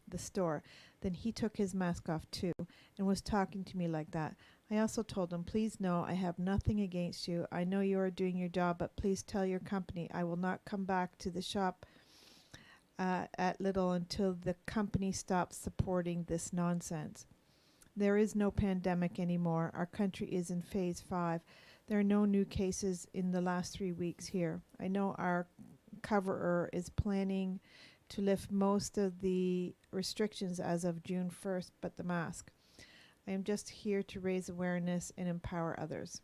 the store. Then he took his mask off too and was talking to me like that. I also told him, please know I have nothing against you. I know you are doing your job, but please tell your company I will not come back to the shop at Lidl until the company stops supporting this nonsense. There is no pandemic anymore. Our country is in phase 5. There are no new cases in the last 3 weeks here. I know our coverer is planning to lift most of the restrictions as of June 1st, but the mask. I am just here to raise awareness and empower others.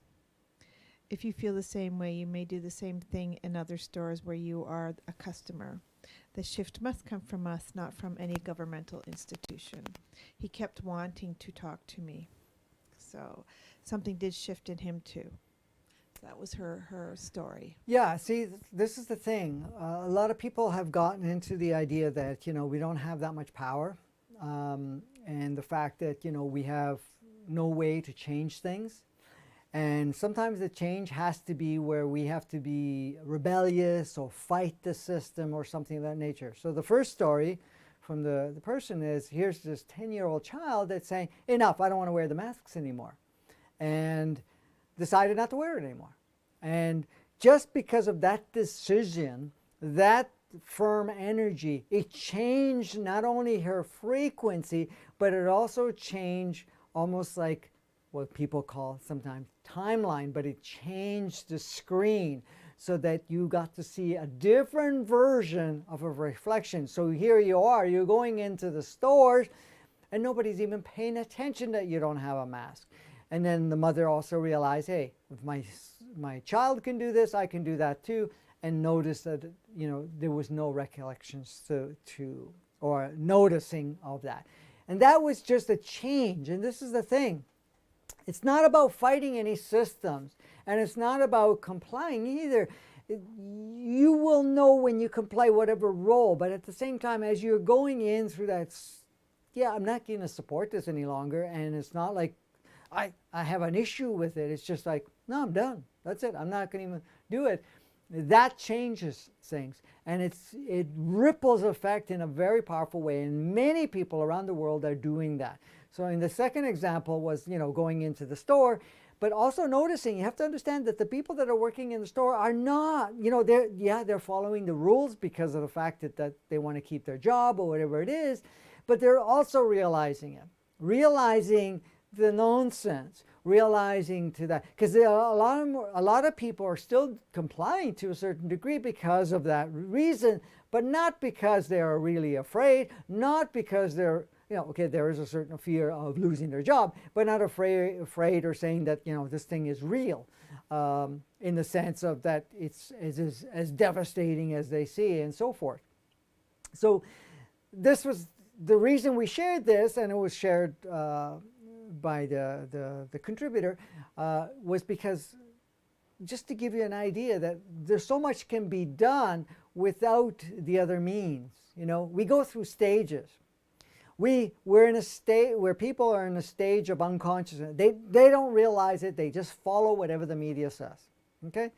If you feel the same way, you may do the same thing in other stores where you are a customer. The shift must come from us, not from any governmental institution. He kept wanting to talk to me. So something did shift in him too. That was her story. Yeah, see, this is the thing. A lot of people have gotten into the idea that, we don't have that much power. And the fact that, we have no way to change things. And sometimes the change has to be where we have to be rebellious or fight the system or something of that nature. So the first story from the person is, here's this 10-year-old child that's saying, enough, I don't want to wear the masks anymore. And decided not to wear it anymore. And just because of that decision, that firm energy, it changed not only her frequency, but it also changed almost like what people call sometimes timeline, but it changed the screen so that you got to see a different version of a reflection. So here you are, you're going into the stores and nobody's even paying attention that you don't have a mask. And then the mother also realized, hey, if my child can do this, I can do that too. And noticed that, there was no recollections to or noticing of that. And that was just a change. And this is the thing. It's not about fighting any systems, and it's not about complying either. You will know when you comply whatever role, but at the same time, as you're going in through that, yeah, I'm not going to support this any longer, and it's not like I have an issue with it. It's just like, no, I'm done. That's it. I'm not going to even do it. That changes things, and it ripples effect in a very powerful way, and many people around the world are doing that. So in the second example was, going into the store, but also noticing, you have to understand that the people that are working in the store are not, they're following the rules because of the fact that they want to keep their job or whatever it is, but they're also realizing the nonsense, realizing to that, because a lot of people are still complying to a certain degree because of that reason, but not because they are really afraid, not because they're, okay, there is a certain fear of losing their job, but not afraid or saying that, this thing is real, in the sense of that it's as devastating as they see and so forth. So this was the reason we shared this, and it was shared by the contributor was because, just to give you an idea that there's so much can be done without the other means. You know, we go through stages. We're in a state where people are in a stage of unconsciousness. They don't realize it. They just follow whatever the media says. Okay?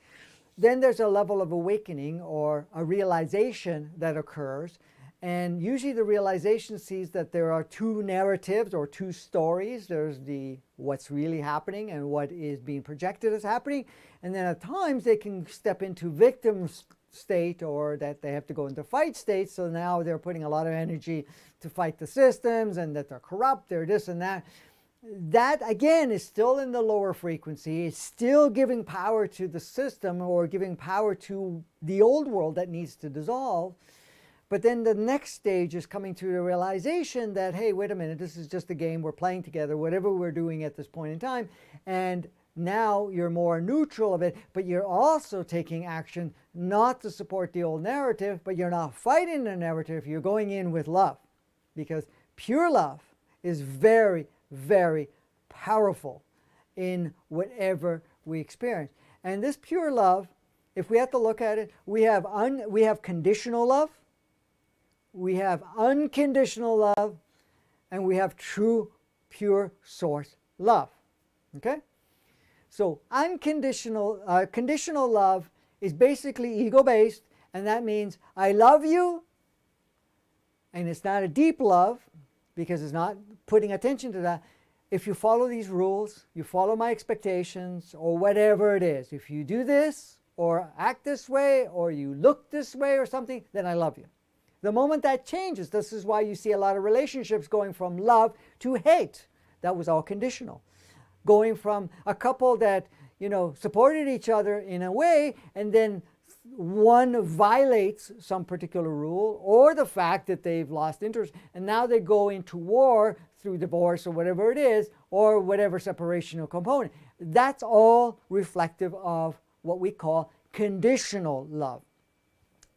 Then there's a level of awakening or a realization that occurs. And usually the realization sees that there are two narratives or two stories. There's the what's really happening and what is being projected as happening. And then at times they can step into victim state, or that they have to go into fight state. So now they're putting a lot of energy to fight the systems, and that they're corrupt, they're this and that. That again is still in the lower frequency. It's still giving power to the system, or giving power to the old world that needs to dissolve. But then the next stage is coming to the realization that, hey, wait a minute, this is just a game, we're playing together, whatever we're doing at this point in time. And now you're more neutral of it, but you're also taking action not to support the old narrative, but you're not fighting the narrative, you're going in with love. Because pure love is very, very powerful in whatever we experience. And this pure love, if we have to look at it, we have conditional love, we have unconditional love, and we have true, pure source love. Okay? So conditional love is basically ego-based, and that means I love you, and it's not a deep love because it's not putting attention to that. If you follow these rules, you follow my expectations, or whatever it is, if you do this, or act this way, or you look this way or something, then I love you. The moment that changes, this is why you see a lot of relationships going from love to hate. That was all conditional. Going from a couple that, you know, supported each other in a way, and then one violates some particular rule, or the fact that they've lost interest, and now they go into war through divorce or whatever it is, or whatever separational component. That's all reflective of what we call conditional love.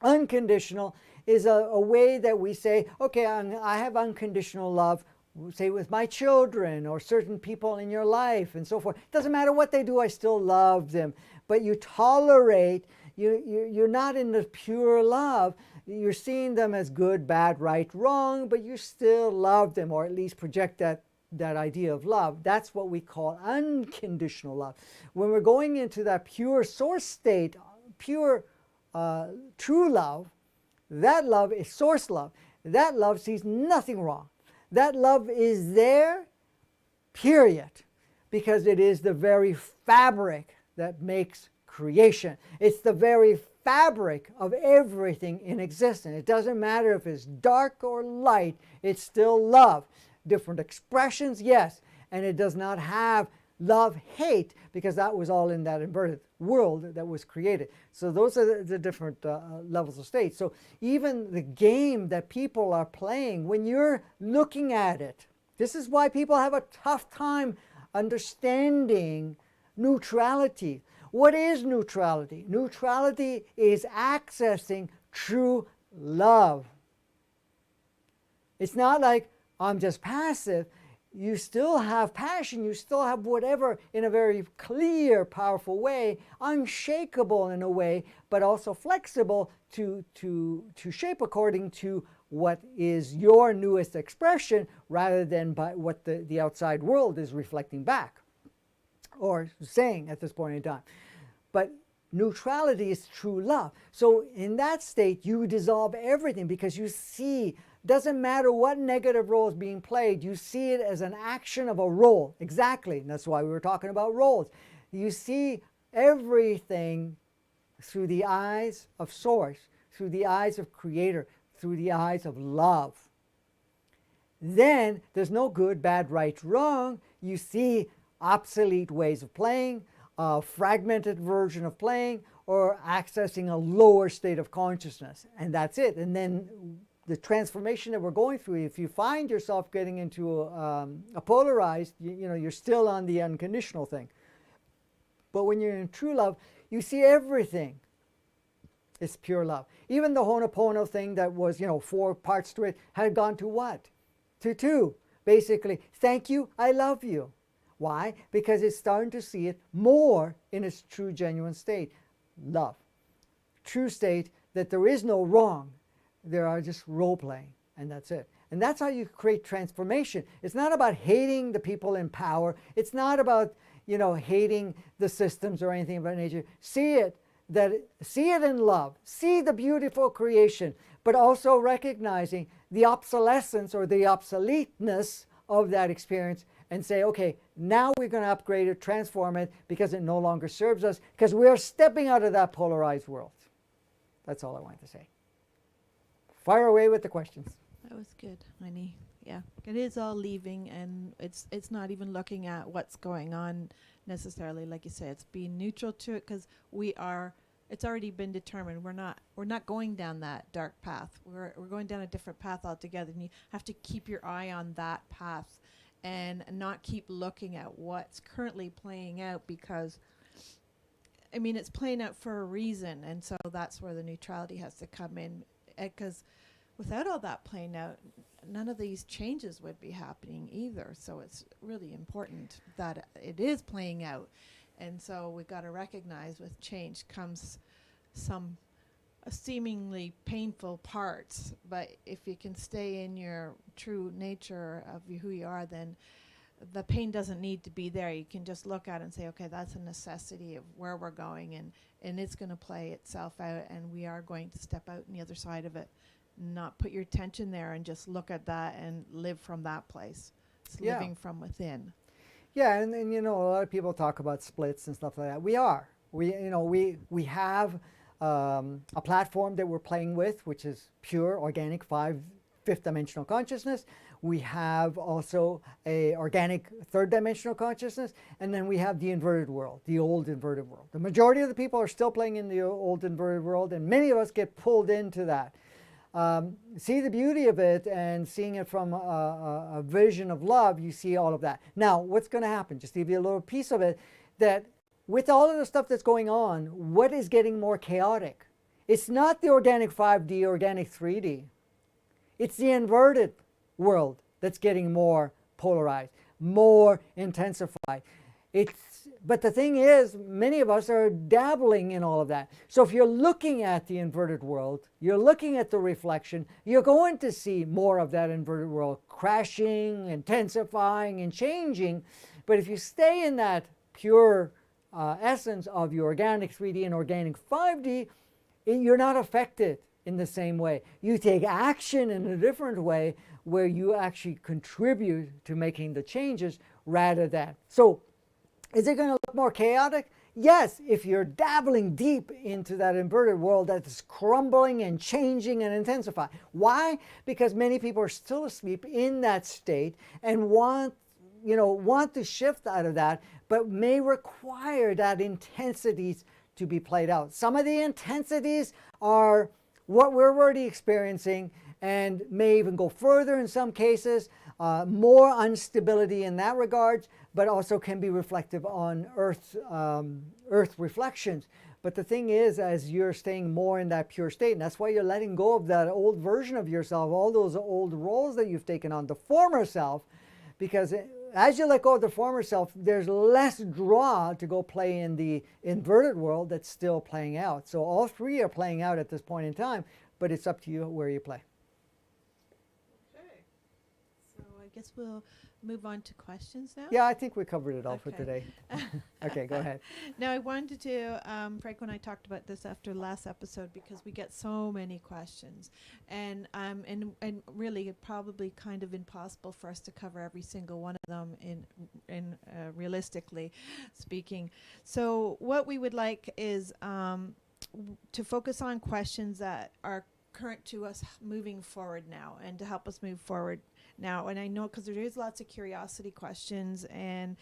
Unconditional is a way that we say, okay, I have unconditional love, say with my children or certain people in your life and so forth. It doesn't matter what they do, I still love them. But you tolerate, you're not in the pure love. You're seeing them as good, bad, right, wrong, but you still love them, or at least project that idea of love. That's what we call unconditional love. When we're going into that pure source state, pure true love, that love is source love. That love sees nothing wrong. That love is there, period, because it is the very fabric that makes creation. It's the very fabric of everything in existence. It doesn't matter if it's dark or light, it's still love. Different expressions, yes, and it does not have love, hate, because that was all in that inverted world that was created. So those are the different levels of state. So even the game that people are playing, when you're looking at it, this is why people have a tough time understanding neutrality. What is neutrality? Neutrality is accessing true love. It's not like I'm just passive. You still have passion, you still have whatever in a very clear, powerful way, unshakable in a way, but also flexible to shape according to what is your newest expression, rather than by what the outside world is reflecting back or saying at this point in time. But neutrality is true love. So in that state, you dissolve everything, because you see, doesn't matter what negative role is being played, you see it as an action of a role. Exactly. And that's why we were talking about roles. You see everything through the eyes of Source, through the eyes of Creator, through the eyes of love. Then there's no good, bad, right, wrong. You see obsolete ways of playing, a fragmented version of playing, or accessing a lower state of consciousness. And that's it. And then the transformation that we're going through, if you find yourself getting into a polarized, you know, you're still on the unconditional thing. But when you're in true love, you see everything. It's pure love. Even the Ho'oponopono thing that was, 4 parts to it, had gone to what? To 2. basically, thank you, I love you. Why? Because it's starting to see it more in its true, genuine state. Love. True state that there is no wrong. There are just role playing, and that's it. And that's how you create transformation. It's not about hating the people in power. It's not about, hating the systems or anything about nature. See it in love. See the beautiful creation, but also recognizing the obsolescence or the obsoleteness of that experience, and say, okay, now we're going to upgrade it, transform it, because it no longer serves us, because we are stepping out of that polarized world. That's all I wanted to say. Fire away with the questions. That was good, honey. Yeah, it is all leaving, and it's not even looking at what's going on necessarily. Like you say, it's being neutral to it, because it's already been determined. We're not going down that dark path. We're going down a different path altogether, and you have to keep your eye on that path and not keep looking at what's currently playing out, because it's playing out for a reason, and so that's where the neutrality has to come in, because without all that playing out, none of these changes would be happening either. So it's really important that it is playing out. And so we've got to recognize with change comes some seemingly painful parts. But if you can stay in your true nature of who you are, then the pain doesn't need to be there. You can just look at it and say, okay, that's a necessity of where we're going, and it's going to play itself out, and we are going to step out on the other side of it. Not put your attention there and just look at that and live from that place. It's living from within. Yeah, and a lot of people talk about splits and stuff like that. We have a platform that we're playing with, which is pure organic fifth dimensional consciousness. We have also a organic third dimensional consciousness, and then we have the inverted world, the old inverted world. The majority of the people are still playing in the old inverted world, and many of us get pulled into that. See the beauty of it, and seeing it from a vision of love, you see all of that. Now, what's going to happen? Just to give you a little piece of it, that with all of the stuff that's going on, what is getting more chaotic? It's not the organic 5D, organic 3D. It's the inverted world that's getting more polarized, more intensified. But the thing is, many of us are dabbling in all of that. So if you're looking at the inverted world, you're looking at the reflection, you're going to see more of that inverted world crashing, intensifying, and changing. But if you stay in that pure essence of your organic 3D and organic 5D, you're not affected in the same way. You take action in a different way, where you actually contribute to making the changes rather than. So is it going to look more chaotic? Yes, if you're dabbling deep into that inverted world that is crumbling and changing and intensifying. Why? Because many people are still asleep in that state and want to shift out of that, but may require that intensities to be played out. Some of the intensities are what we're already experiencing, and may even go further in some cases, more instability in that regard, but also can be reflective on Earth reflections. But the thing is, as you're staying more in that pure state, and that's why you're letting go of that old version of yourself, all those old roles that you've taken on, the former self, because as you let go of the former self, there's less draw to go play in the inverted world that's still playing out. So all three are playing out at this point in time, but it's up to you where you play. Okay. So I guess we'll move on to questions now. Yeah, I think we covered it all for today. Okay, go ahead. Now I wanted to, Frank and I talked about this after last episode, because we get so many questions, and really probably kind of impossible for us to cover every single one of them in realistically speaking. So what we would like is to focus on questions that are current to us moving forward now, and to help us move forward now. And I know, because there is lots of curiosity questions, and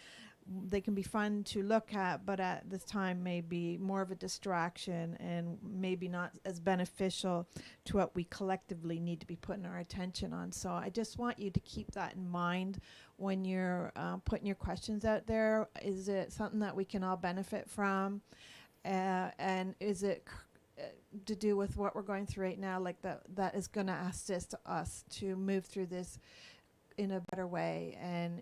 they can be fun to look at, but at this time may be more of a distraction and maybe not as beneficial to what we collectively need to be putting our attention on. So I just want you to keep that in mind when you're putting your questions out there. Is it something that we can all benefit from? And is it to do with what we're going through right now, like that is going to assist us to move through this in a better way. And,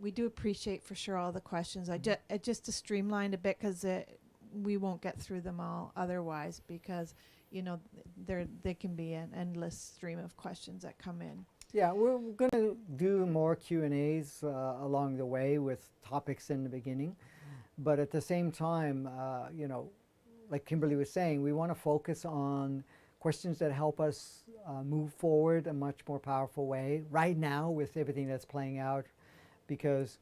we do appreciate for sure all the questions. Just to streamline a bit, because we won't get through them all otherwise, because, they can be an endless stream of questions that come in. Yeah, we're going to do more Q&As along the way with topics in the beginning. But at the same time, like Kimberly was saying, we want to focus on questions that help us move forward a much more powerful way right now with everything that's playing out. Because,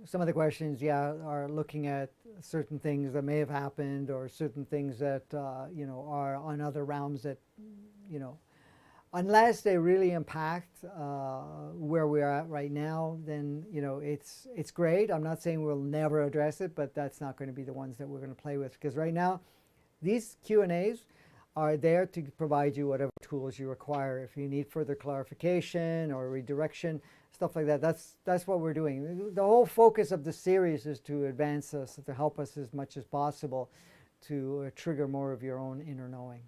some of the questions, are looking at certain things that may have happened, or certain things that, are on other realms that, unless they really impact where we're at right now, then, it's great. I'm not saying we'll never address it, but that's not going to be the ones that we're going to play with. Because right now, these Q&As are there to provide you whatever tools you require. If you need further clarification or redirection, stuff like that, that's what we're doing. The whole focus of the series is to advance us, to help us as much as possible to trigger more of your own inner knowing.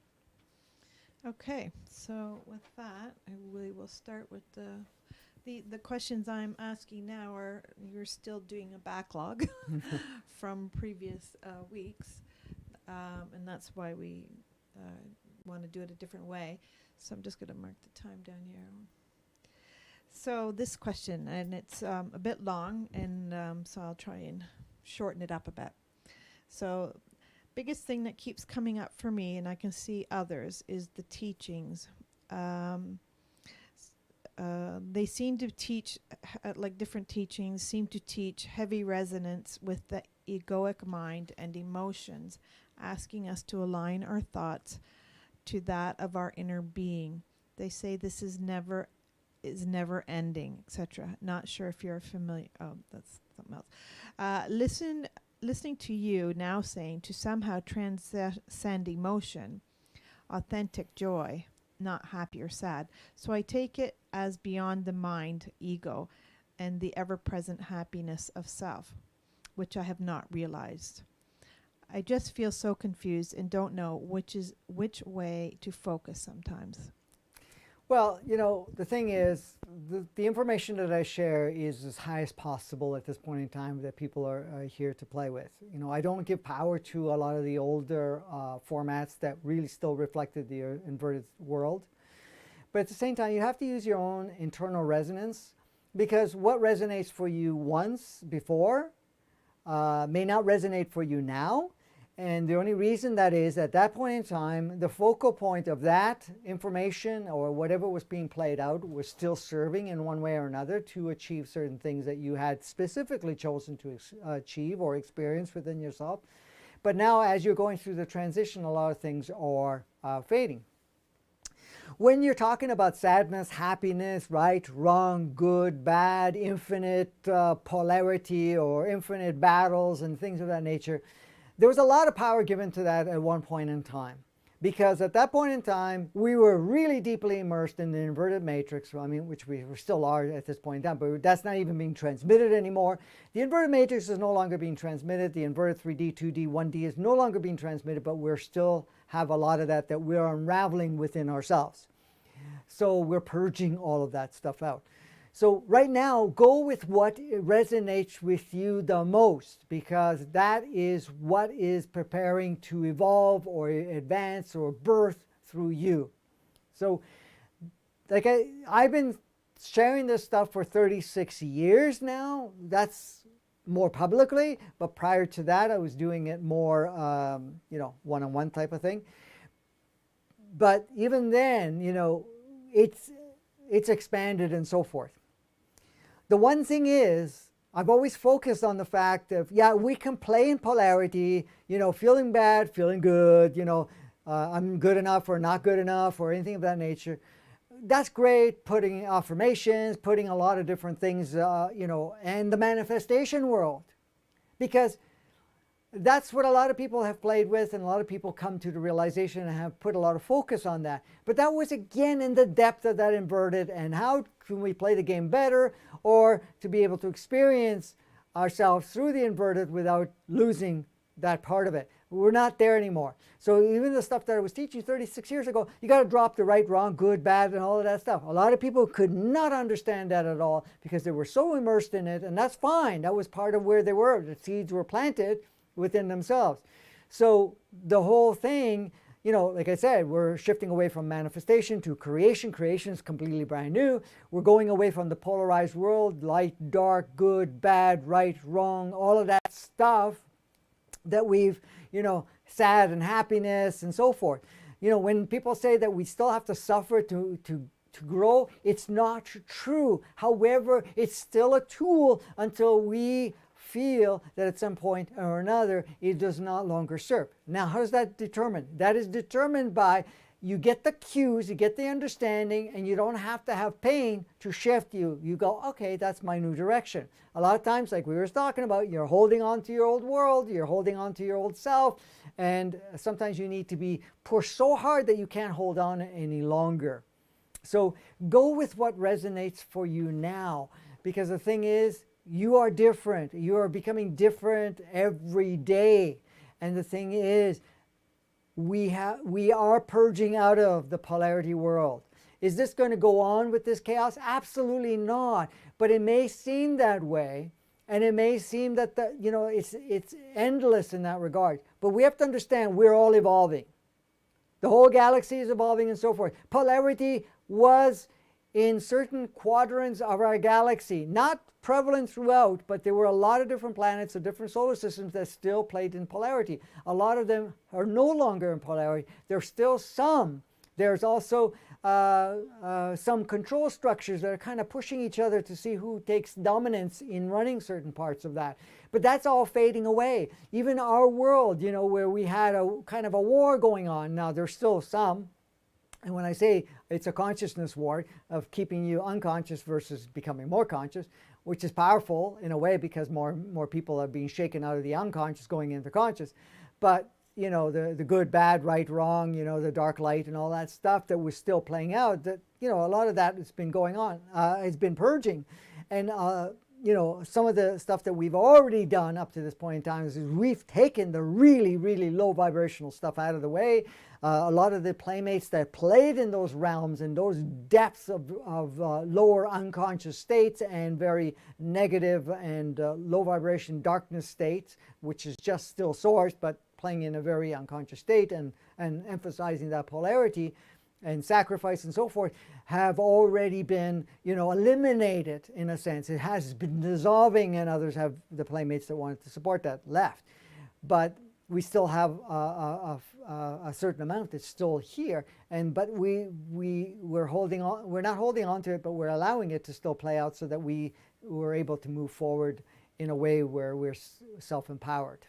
Okay, so with that, we will start with the questions I'm asking now. You're still doing a backlog from previous weeks, and that's why we want to do it a different way. So I'm just going to mark the time down here. So this question, and it's a bit long, and so I'll try and shorten it up a bit. So biggest thing that keeps coming up for me, and I can see others, is the teachings. They seem to teach, like different teachings, seem to teach heavy resonance with the egoic mind and emotions, asking us to align our thoughts to that of our inner being. They say this is never ending, etc. Not sure if you're familiar. Oh, that's something else. Listening to you now saying to somehow transcend emotion, authentic joy, not happy or sad. So I take it as beyond the mind, ego, and the ever-present happiness of self, which I have not realized. I just feel so confused and don't know which way to focus sometimes. Well, the thing is, the information that I share is as high as possible at this point in time that people are here to play with. I don't give power to a lot of the older formats that really still reflected the inverted world. But at the same time, you have to use your own internal resonance, because what resonates for you once before may not resonate for you now. And the only reason that is, at that point in time, the focal point of that information or whatever was being played out was still serving in one way or another to achieve certain things that you had specifically chosen to achieve or experience within yourself. But now, as you're going through the transition, a lot of things are fading. When you're talking about sadness, happiness, right, wrong, good, bad, infinite polarity or infinite battles and things of that nature, there was a lot of power given to that at one point in time, because at that point in time, we were really deeply immersed in the inverted matrix, which we still are at this point in time, but that's not even being transmitted anymore. The inverted matrix is no longer being transmitted. The inverted 3D, 2D, 1D is no longer being transmitted, but we're still have a lot of that we're unraveling within ourselves. So we're purging all of that stuff out. So right now, go with what resonates with you the most, because that is what is preparing to evolve or advance or birth through you. So like I've been sharing this stuff for 36 years now. That's more publicly, but prior to that, I was doing it more, one-on-one type of thing. But even then, it's expanded and so forth. The one thing is, I've always focused on the fact of, we can play in polarity, feeling bad, feeling good, I'm good enough or not good enough or anything of that nature. That's great, putting affirmations, putting a lot of different things, and the manifestation world. Because that's what a lot of people have played with, and a lot of people come to the realization and have put a lot of focus on that. But that was again in the depth of that inverted, and how can we play the game better, or to be able to experience ourselves through the inverted without losing that part of it. We're not there anymore. So even the stuff that I was teaching 36 years ago, you got to drop the right, wrong, good, bad, and all of that stuff. A lot of people could not understand that at all because they were so immersed in it, and that's fine. That was part of where they were. The seeds were planted within themselves. So the whole thing, you know, like I said, we're shifting away from manifestation to creation. Creation is completely brand new. We're going away from the polarized world, light, dark, good, bad, right, wrong, all of that stuff that we've, you know, sad and happiness and so forth. You know, when people say that we still have to suffer to grow, it's not true. However, it's still a tool until we feel that at some point or another it does not longer serve. Now, how is that determined? That is determined by you get the cues, you get the understanding, and you don't have to have pain to shift you. You go, okay, that's my new direction. A lot of times, like we were talking about, you're holding on to your old world, you're holding on to your old self, and sometimes you need to be pushed so hard that you can't hold on any longer. So go with what resonates for you now, because the thing is, you are different. You are becoming different every day. And the thing is, we are purging out of the polarity world. Is this going to go on with this chaos? Absolutely not. But it may seem that way, and it may seem that it's endless in that regard. But we have to understand we're all evolving. The whole galaxy is evolving and so forth. Polarity was in certain quadrants of our galaxy, not prevalent throughout, but there were a lot of different planets of different solar systems that still played in polarity. A lot of them are no longer in polarity. There's still some. There's also some control structures that are kind of pushing each other to see who takes dominance in running certain parts of that. But that's all fading away. Even our world, you know, where we had a kind of a war going on, now there's still some. And when I say it's a consciousness war of keeping you unconscious versus becoming more conscious, which is powerful in a way because more people are being shaken out of the unconscious going into conscious. But, you know, the good, bad, right, wrong, you know, the dark, light and all that stuff that was still playing out, that, you know, a lot of that has been going on. It's been purging. And, you know, some of the stuff that we've already done up to this point in time is we've taken the really, really low vibrational stuff out of the way. A lot of the playmates that played in those realms and those depths of lower unconscious states and very negative and low vibration darkness states, which is just still source, but playing in a very unconscious state and emphasizing that polarity and sacrifice and so forth, have already been, you know, eliminated in a sense. It has been dissolving, and others have, the playmates that wanted to support that, left. But we still have a certain amount that's still here, but we're holding on. We're not holding on to it, but we're allowing it to still play out so that we were able to move forward in a way where we're self-empowered.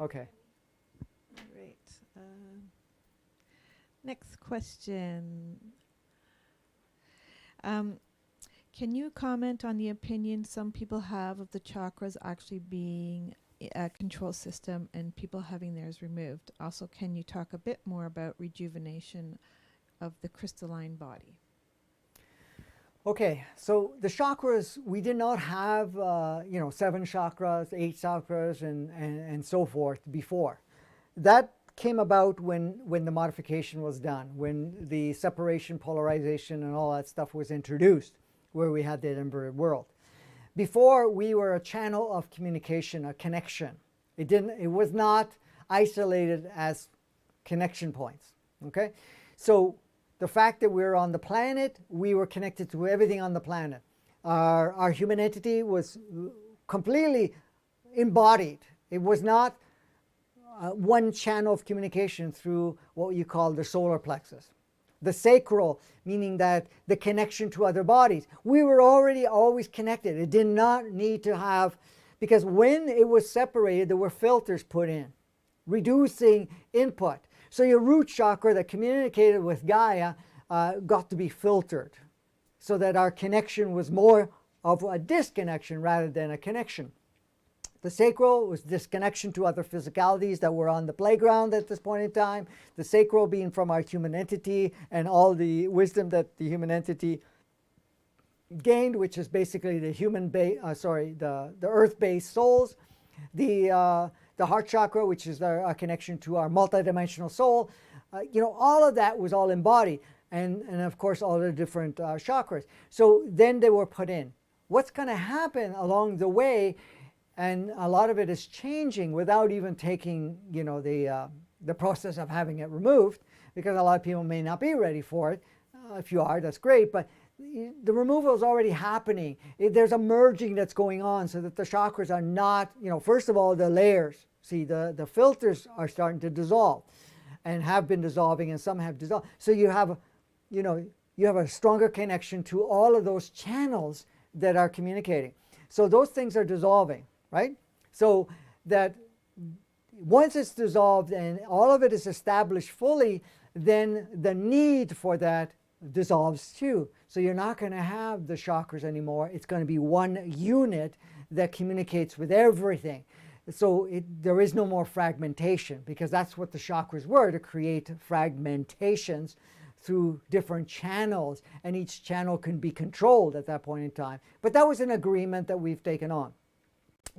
Okay. All right. Next question. Can you comment on the opinion some people have of the chakras actually being a control system and people having theirs removed? Also, can you talk a bit more about rejuvenation of the crystalline body? Okay, so the chakras, we did not have, 7 chakras, 8 chakras, and so forth before. That came about when the modification was done, when the separation, polarization, and all that stuff was introduced, where we had that inverted world. Before, we were a channel of communication, a connection. It was not isolated as connection points, okay? So the fact that we're on the planet, we were connected to everything on the planet. Our human entity was completely embodied. It was not one channel of communication through what you call the solar plexus. The sacral, meaning that the connection to other bodies. We were already always connected. It did not need to have, because when it was separated, there were filters put in, reducing input. So your root chakra that communicated with Gaia got to be filtered so that our connection was more of a disconnection rather than a connection. The sacral was disconnection to other physicalities that were on the playground at this point in time. The sacral being from our human entity and all the wisdom that the human entity gained, which is basically the the earth-based souls. The heart chakra, which is our connection to our multidimensional soul, all of that was all embodied. And of course, all the different chakras. So then they were put in. What's going to happen along the way, and a lot of it is changing without even taking, the process of having it removed, because a lot of people may not be ready for it. If you are, that's great, but the removal is already happening. There's a merging that's going on so that the chakras are not, first of all, the layers. See, the filters are starting to dissolve and have been dissolving, and some have dissolved. So you have a stronger connection to all of those channels that are communicating. So those things are dissolving, right? So that once it's dissolved and all of it is established fully, then the need for that dissolves too. So you're not going to have the chakras anymore. It's going to be one unit that communicates with everything. So there is no more fragmentation, because that's what the chakras were, to create fragmentations through different channels, and each channel can be controlled at that point in time. But that was an agreement that we've taken on.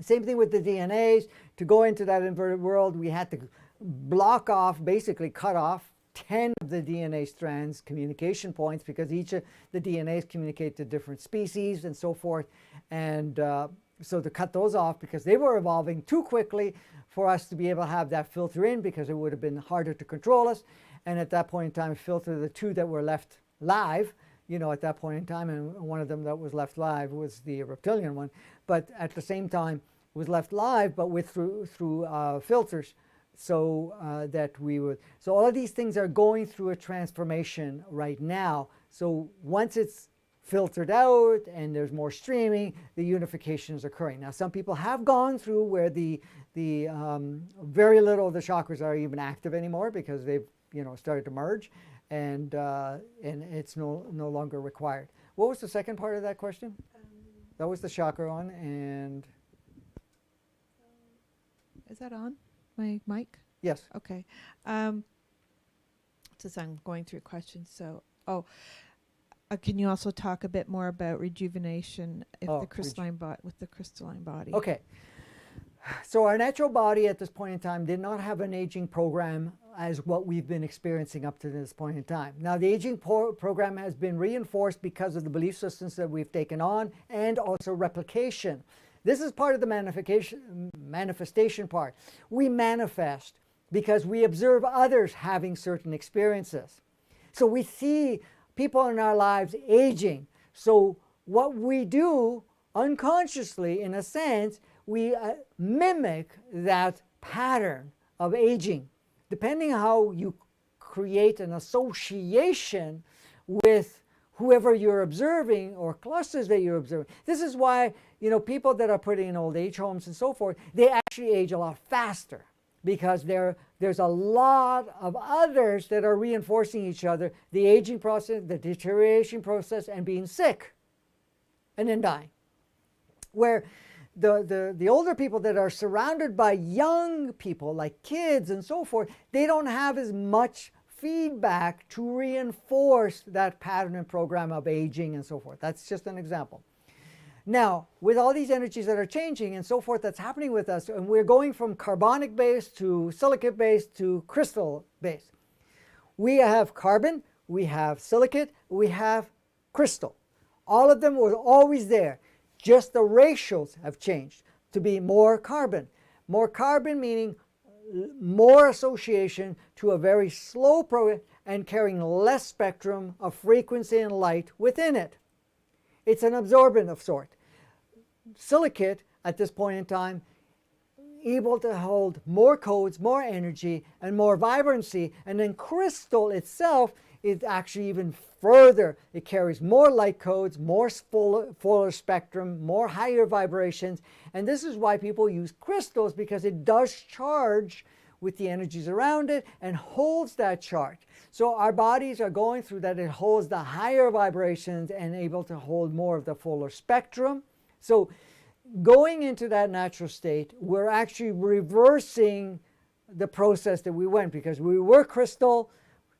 Same thing with the DNAs. To go into that inverted world, we had to block off, basically cut off 10 of the DNA strands communication points, because each of the DNAs communicate to different species and so forth. And so to cut those off, because they were evolving too quickly for us to be able to have that filter in, because it would have been harder to control us. And at that point in time, filter the two that were left live, at that point in time, and one of them that was left live was the reptilian one, but at the same time was left live, but through filters, so that we would. So all of these things are going through a transformation right now. So once it's filtered out and there's more streaming, the unification is occurring. Now, some people have gone through where the very little of the chakras are even active anymore, because they've started to merge, and it's no longer required. What was the second part of that question? That was the chakra one, and is that on my mic? Yes. Okay. Since I'm going through questions, so can you also talk a bit more about rejuvenation with the crystalline body? Okay. So our natural body at this point in time did not have an aging program as what we've been experiencing up to this point in time. Now, the aging program has been reinforced because of the belief systems that we've taken on, and also replication. This is part of the manifestation part. We manifest because we observe others having certain experiences. So we see people in our lives aging. So what we do unconsciously, in a sense, we mimic that pattern of aging. Depending on how you create an association with whoever you're observing, or clusters that you're observing. This is why, people that are put in old age homes and so forth, they actually age a lot faster, because there's a lot of others that are reinforcing each other, the aging process, the deterioration process, and being sick, and then dying. Where the older people that are surrounded by young people, like kids and so forth, they don't have as much feedback to reinforce that pattern and program of aging and so forth. That's just an example. Now, with all these energies that are changing and so forth that's happening with us, and we're going from carbonic base to silicate base to crystal base. We have carbon, we have silicate, we have crystal. All of them were always there. Just the ratios have changed to be more carbon. More carbon meaning more association to a very slow process and carrying less spectrum of frequency and light within it. It's an absorbent of sort. Silicate, at this point in time, able to hold more codes, more energy, and more vibrancy. And then crystal itself is actually even further. It carries more light codes, more fuller spectrum, more higher vibrations. And this is why people use crystals, because it does charge with the energies around it and holds that charge. So our bodies are going through that. It holds the higher vibrations and able to hold more of the fuller spectrum. So going into that natural state, we're actually reversing the process that we went, because we were crystal,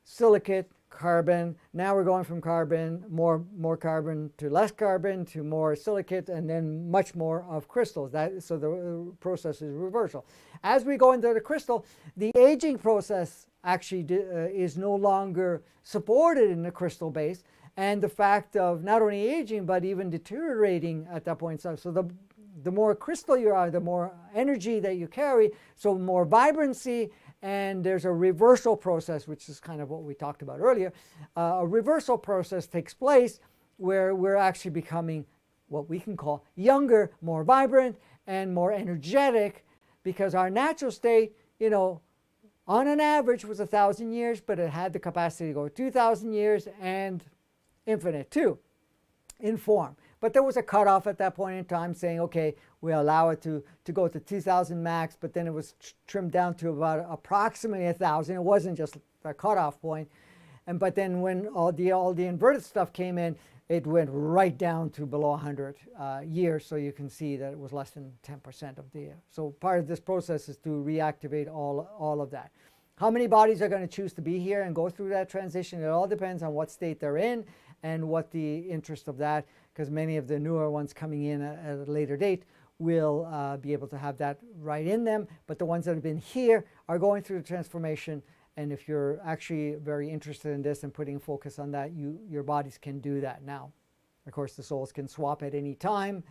silicate, carbon. Now we're going from carbon, more carbon to less carbon to more silicate, and then much more of crystals. So the process is reversal. As we go into the crystal, the aging process actually is no longer supported in the crystal base, and the fact of not only aging but even deteriorating at that point. So the more crystal you are, the more energy that you carry, so more vibrancy. And there's a reversal process, which is kind of what we talked about earlier. A reversal process takes place where we're actually becoming what we can call younger, more vibrant, and more energetic, because our natural state, on an average was 1,000 years, but it had the capacity to go 2,000 years and infinite too in form. But there was a cutoff at that point in time saying, okay, we allow it to go to 2,000 max, but then it was trimmed down to about approximately 1,000. It wasn't just a cutoff point. But then when all the inverted stuff came in, it went right down to below 100 years. So you can see that it was less than 10% of the. So part of this process is to reactivate all of that. How many bodies are going to choose to be here and go through that transition? It all depends on what state they're in and what the interest of that, because many of the newer ones coming in at a later date will be able to have that right in them. But the ones that have been here are going through the transformation. And if you're actually very interested in this and putting focus on that, your bodies can do that now. Of course, the souls can swap at any time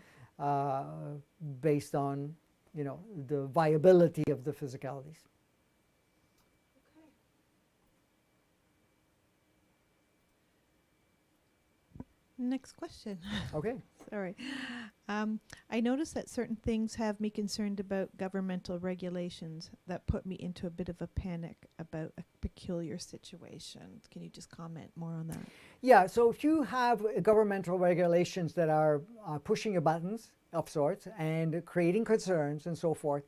based on the viability of the physicalities. Next question. Okay. Sorry. I noticed that certain things have me concerned about governmental regulations that put me into a bit of a panic about a peculiar situation. Can you just comment more on that? Yeah, so if you have governmental regulations that are pushing your buttons of sorts and creating concerns and so forth,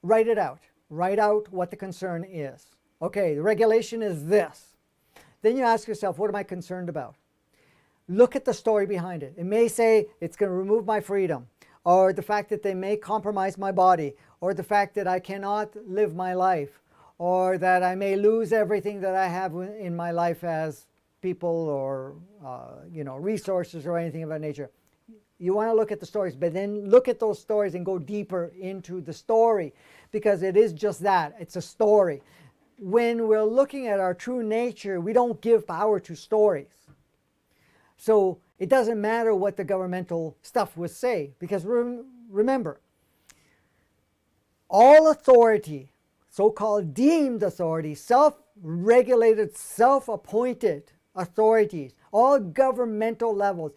write it out. Write out what the concern is. Okay, the regulation is this. Then you ask yourself, what am I concerned about? Look at the story behind it. It may say it's going to remove my freedom, or the fact that they may compromise my body, or the fact that I cannot live my life, or that I may lose everything that I have in my life as people or resources or anything of that nature. You want to look at the stories, but then look at those stories and go deeper into the story, because it is just that. It's a story. When we're looking at our true nature, we don't give power to stories. So it doesn't matter what the governmental stuff would say, because remember, all authority, so-called deemed authority, self-regulated, self-appointed authorities, all governmental levels,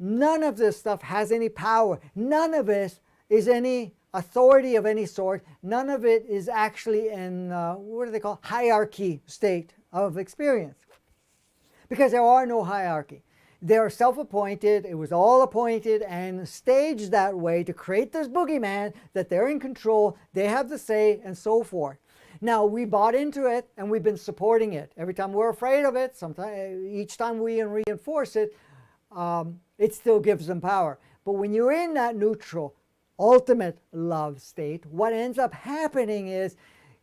none of this stuff has any power. None of it is any authority of any sort. None of it is actually in, what do they call, hierarchy state of experience. Because there are no hierarchy. They're self-appointed. It was all appointed and staged that way to create this boogeyman that they're in control, they have the say, and so forth. Now, we bought into it and we've been supporting it. Every time we're afraid of it, each time we reinforce it, it still gives them power. But when you're in that neutral, ultimate love state, what ends up happening is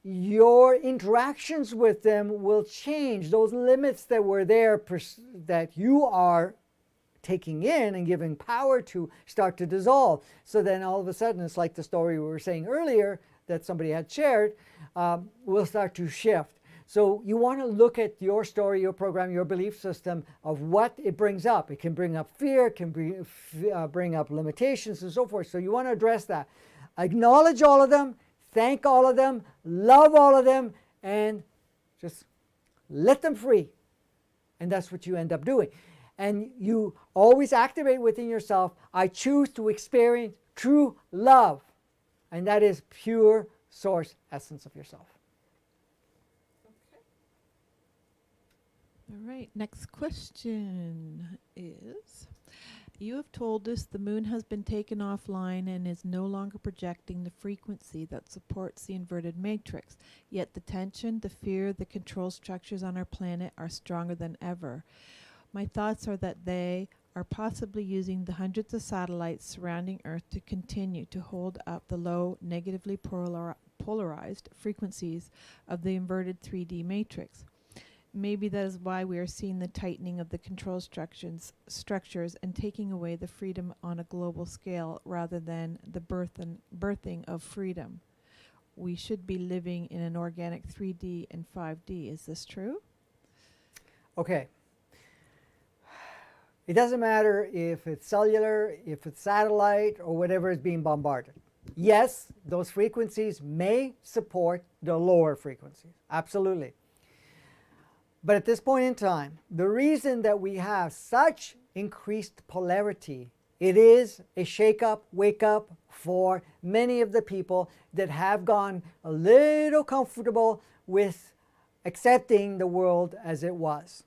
your interactions with them will change. Those limits that were there, that you are taking in and giving power to, start to dissolve. So then all of a sudden, it's like the story we were saying earlier that somebody had shared, will start to shift. So you want to look at your story, your program, your belief system of what it brings up. It can bring up fear, it can bring up limitations and so forth. So you want to address that. Acknowledge all of them. Thank all of them, love all of them, and just let them free. And that's what you end up doing. And you always activate within yourself, I choose to experience true love. And that is pure source essence of yourself. All right, next question is, you have told us the moon has been taken offline and is no longer projecting the frequency that supports the inverted matrix, yet the tension, the fear, the control structures on our planet are stronger than ever. My thoughts are that they are possibly using the hundreds of satellites surrounding Earth to continue to hold up the low, negatively polarized frequencies of the inverted 3D matrix. maybe that is why we are seeing the tightening of the control structures and taking away the freedom on a global scale rather than the birthing of freedom. We should be living in an organic 3D and 5D. Is this true? Okay. It doesn't matter if it's cellular, if it's satellite, or whatever is being bombarded. Yes, those frequencies may support the lower frequencies. Absolutely. But at this point in time, the reason that we have such increased polarity, it is a shake-up, wake-up for many of the people that have gone a little comfortable with accepting the world as it was.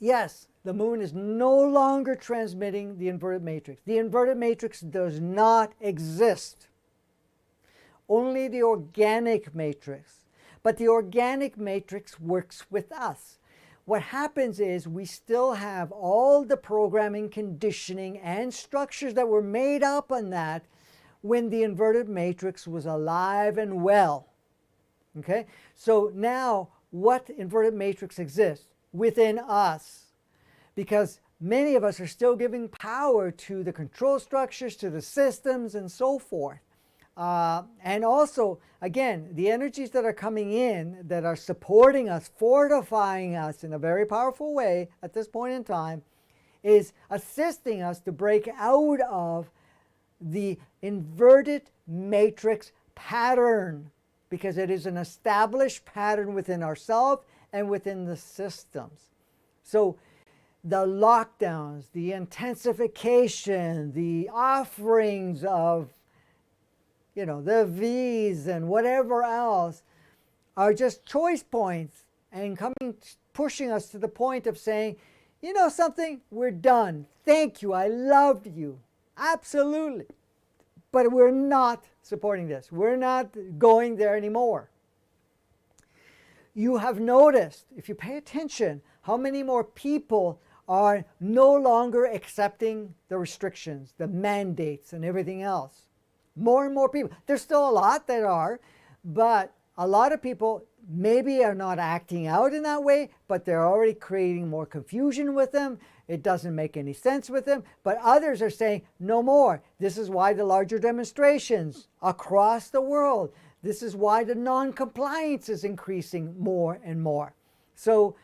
Yes, the moon is no longer transmitting the inverted matrix. The inverted matrix does not exist. Only the organic matrix. But the organic matrix works with us. What happens is we still have all the programming, conditioning, and structures that were made up on that when the inverted matrix was alive and well. Okay? So now, what inverted matrix exists? Within us. Because many of us are still giving power to the control structures, to the systems, and so forth. And also, again, the energies that are coming in, that are supporting us, fortifying us in a very powerful way at this point in time, is assisting us to break out of the inverted matrix pattern, because it is an established pattern within ourselves and within the systems. So the lockdowns, the intensification, the offerings of the V's and whatever else are just choice points and pushing us to the point of saying, you know something, we're done. Thank you, I love you. Absolutely. But we're not supporting this. We're not going there anymore. You have noticed, if you pay attention, how many more people are no longer accepting the restrictions, the mandates, and everything else. More and more people. There's still a lot that are, but a lot of people maybe are not acting out in that way, but they're already creating more confusion with them. It doesn't make any sense with them. But others are saying, no more. This is why the larger demonstrations across the world. This is why the non-compliance is increasing more and more. So,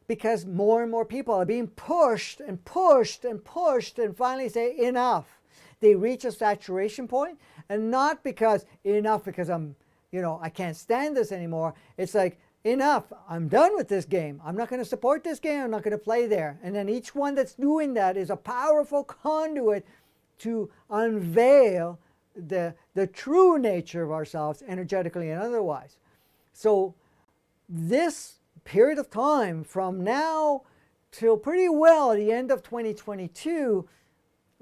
because more and more people are being pushed and pushed and pushed and finally say, enough. They reach a saturation point, and not because enough because I can't stand this anymore. It's like, enough, I'm done with this game. I'm not going to support this game. I'm not going to play there. And then each one that's doing that is a powerful conduit to unveil the true nature of ourselves, energetically and otherwise. So this period of time from now till pretty well the end of 2022,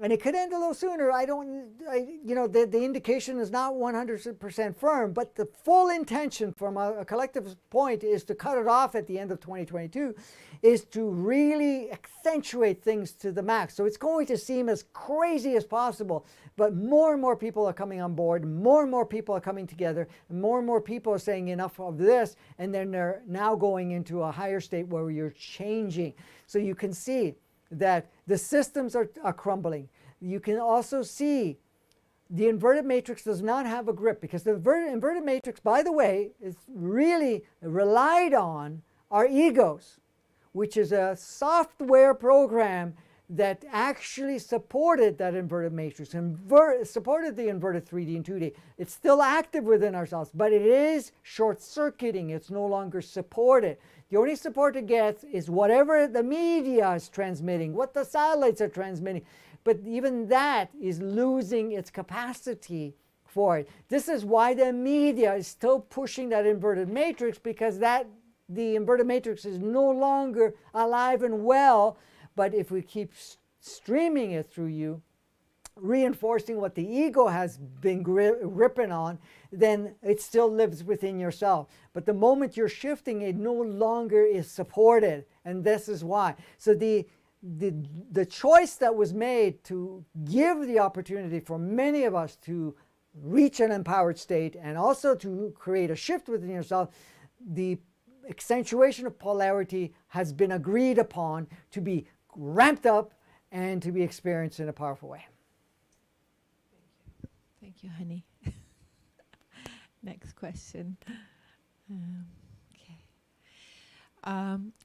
and it could end a little sooner. The indication is not 100% firm, but the full intention from a collective point is to cut it off at the end of 2022, is to really accentuate things to the max. So it's going to seem as crazy as possible, but more and more people are coming on board, more and more people are coming together, and more people are saying enough of this, and then they're now going into a higher state where you're changing. So you can see that the systems are crumbling. You can also see the inverted matrix does not have a grip, because the inverted matrix, by the way, is really relied on our egos, which is a software program that actually supported that inverted matrix, supported the inverted 3D and 2D. It's still active within ourselves, but it is short-circuiting. It's no longer supported. The only support it gets is whatever the media is transmitting, what the satellites are transmitting. But even that is losing its capacity for it. This is why the media is still pushing that inverted matrix, because the inverted matrix is no longer alive and well. But if we keep streaming it through you, reinforcing what the ego has been ripping on, then it still lives within yourself. But the moment you're shifting, it no longer is supported. And this is why. So the choice that was made to give the opportunity for many of us to reach an empowered state and also to create a shift within yourself, the accentuation of polarity has been agreed upon to be ramped up and to be experienced in a powerful way. Thank you, honey. Next question. Okay.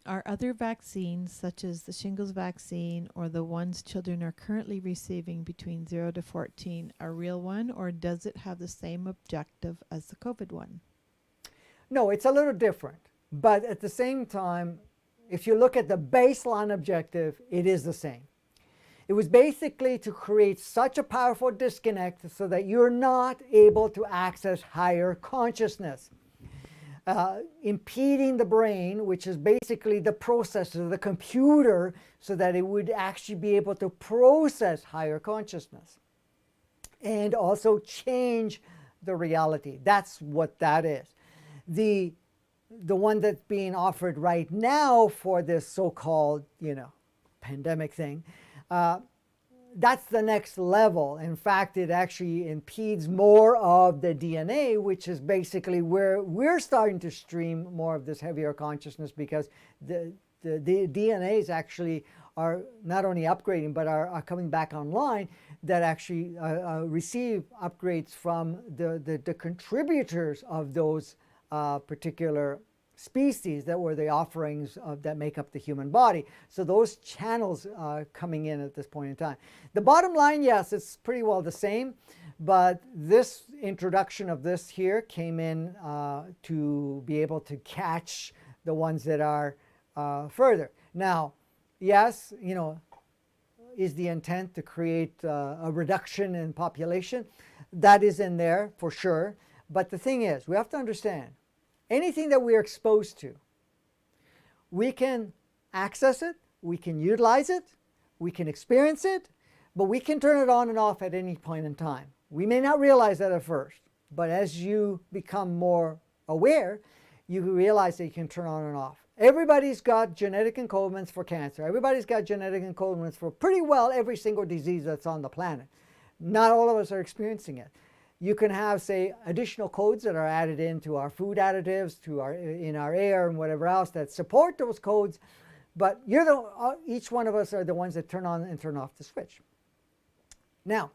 Are other vaccines, such as the shingles vaccine or the ones children are currently receiving between 0 to 14, a real one, or does it have the same objective as the COVID one? No, it's a little different. But at the same time, if you look at the baseline objective, it is the same. It was basically to create such a powerful disconnect so that you're not able to access higher consciousness. Impeding the brain, which is basically the processor, the computer, so that it would actually be able to process higher consciousness and also change the reality. That's what that is. The one that's being offered right now for this so-called, pandemic thing, that's the next level. In fact, it actually impedes more of the DNA, which is basically where we're starting to stream more of this heavier consciousness, because the DNAs actually are not only upgrading, but are coming back online, that actually receive upgrades from the contributors of those particular species that were the offerings that make up the human body. So those channels are coming in at this point in time. The bottom line, yes, it's pretty well the same, but this introduction of this here came in to be able to catch the ones that are further. Now, yes, is the intent to create a reduction in population? That is in there for sure. But the thing is, we have to understand, anything that we are exposed to, we can access it, we can utilize it, we can experience it, but we can turn it on and off at any point in time. We may not realize that at first, but as you become more aware, you realize that you can turn on and off. Everybody's got genetic encodements for cancer. Everybody's got genetic encodements for pretty well every single disease that's on the planet. Not all of us are experiencing it. You can have, say, additional codes that are added into our food additives, in our air and whatever else that support those codes, but each one of us are the ones that turn on and turn off the switch. Now,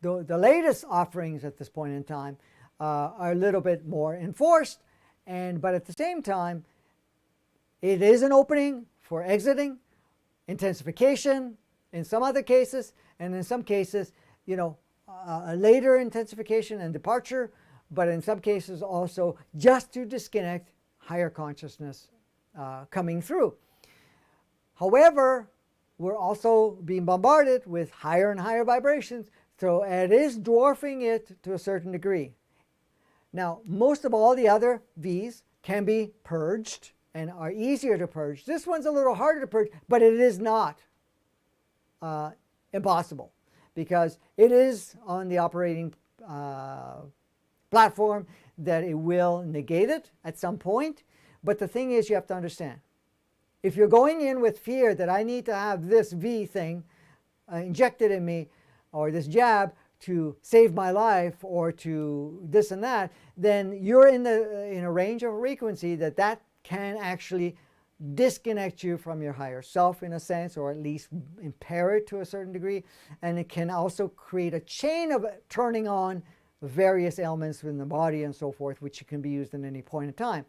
the latest offerings at this point in time are a little bit more enforced, but at the same time, it is an opening for exiting, intensification in some other cases, and in some cases, a later intensification and departure, but in some cases also just to disconnect higher consciousness coming through. However, we're also being bombarded with higher and higher vibrations, so it is dwarfing it to a certain degree. Now, most of all the other V's can be purged and are easier to purge. This one's a little harder to purge, but it is not impossible, because it is on the operating platform that it will negate it at some point. But the thing is, you have to understand, if you're going in with fear that I need to have this V thing injected in me, or this jab to save my life, or to this and that, then you're in a range of frequency that can actually disconnect you from your higher self in a sense, or at least impair it to a certain degree. And it can also create a chain of turning on various elements within the body and so forth, which can be used in any point in time.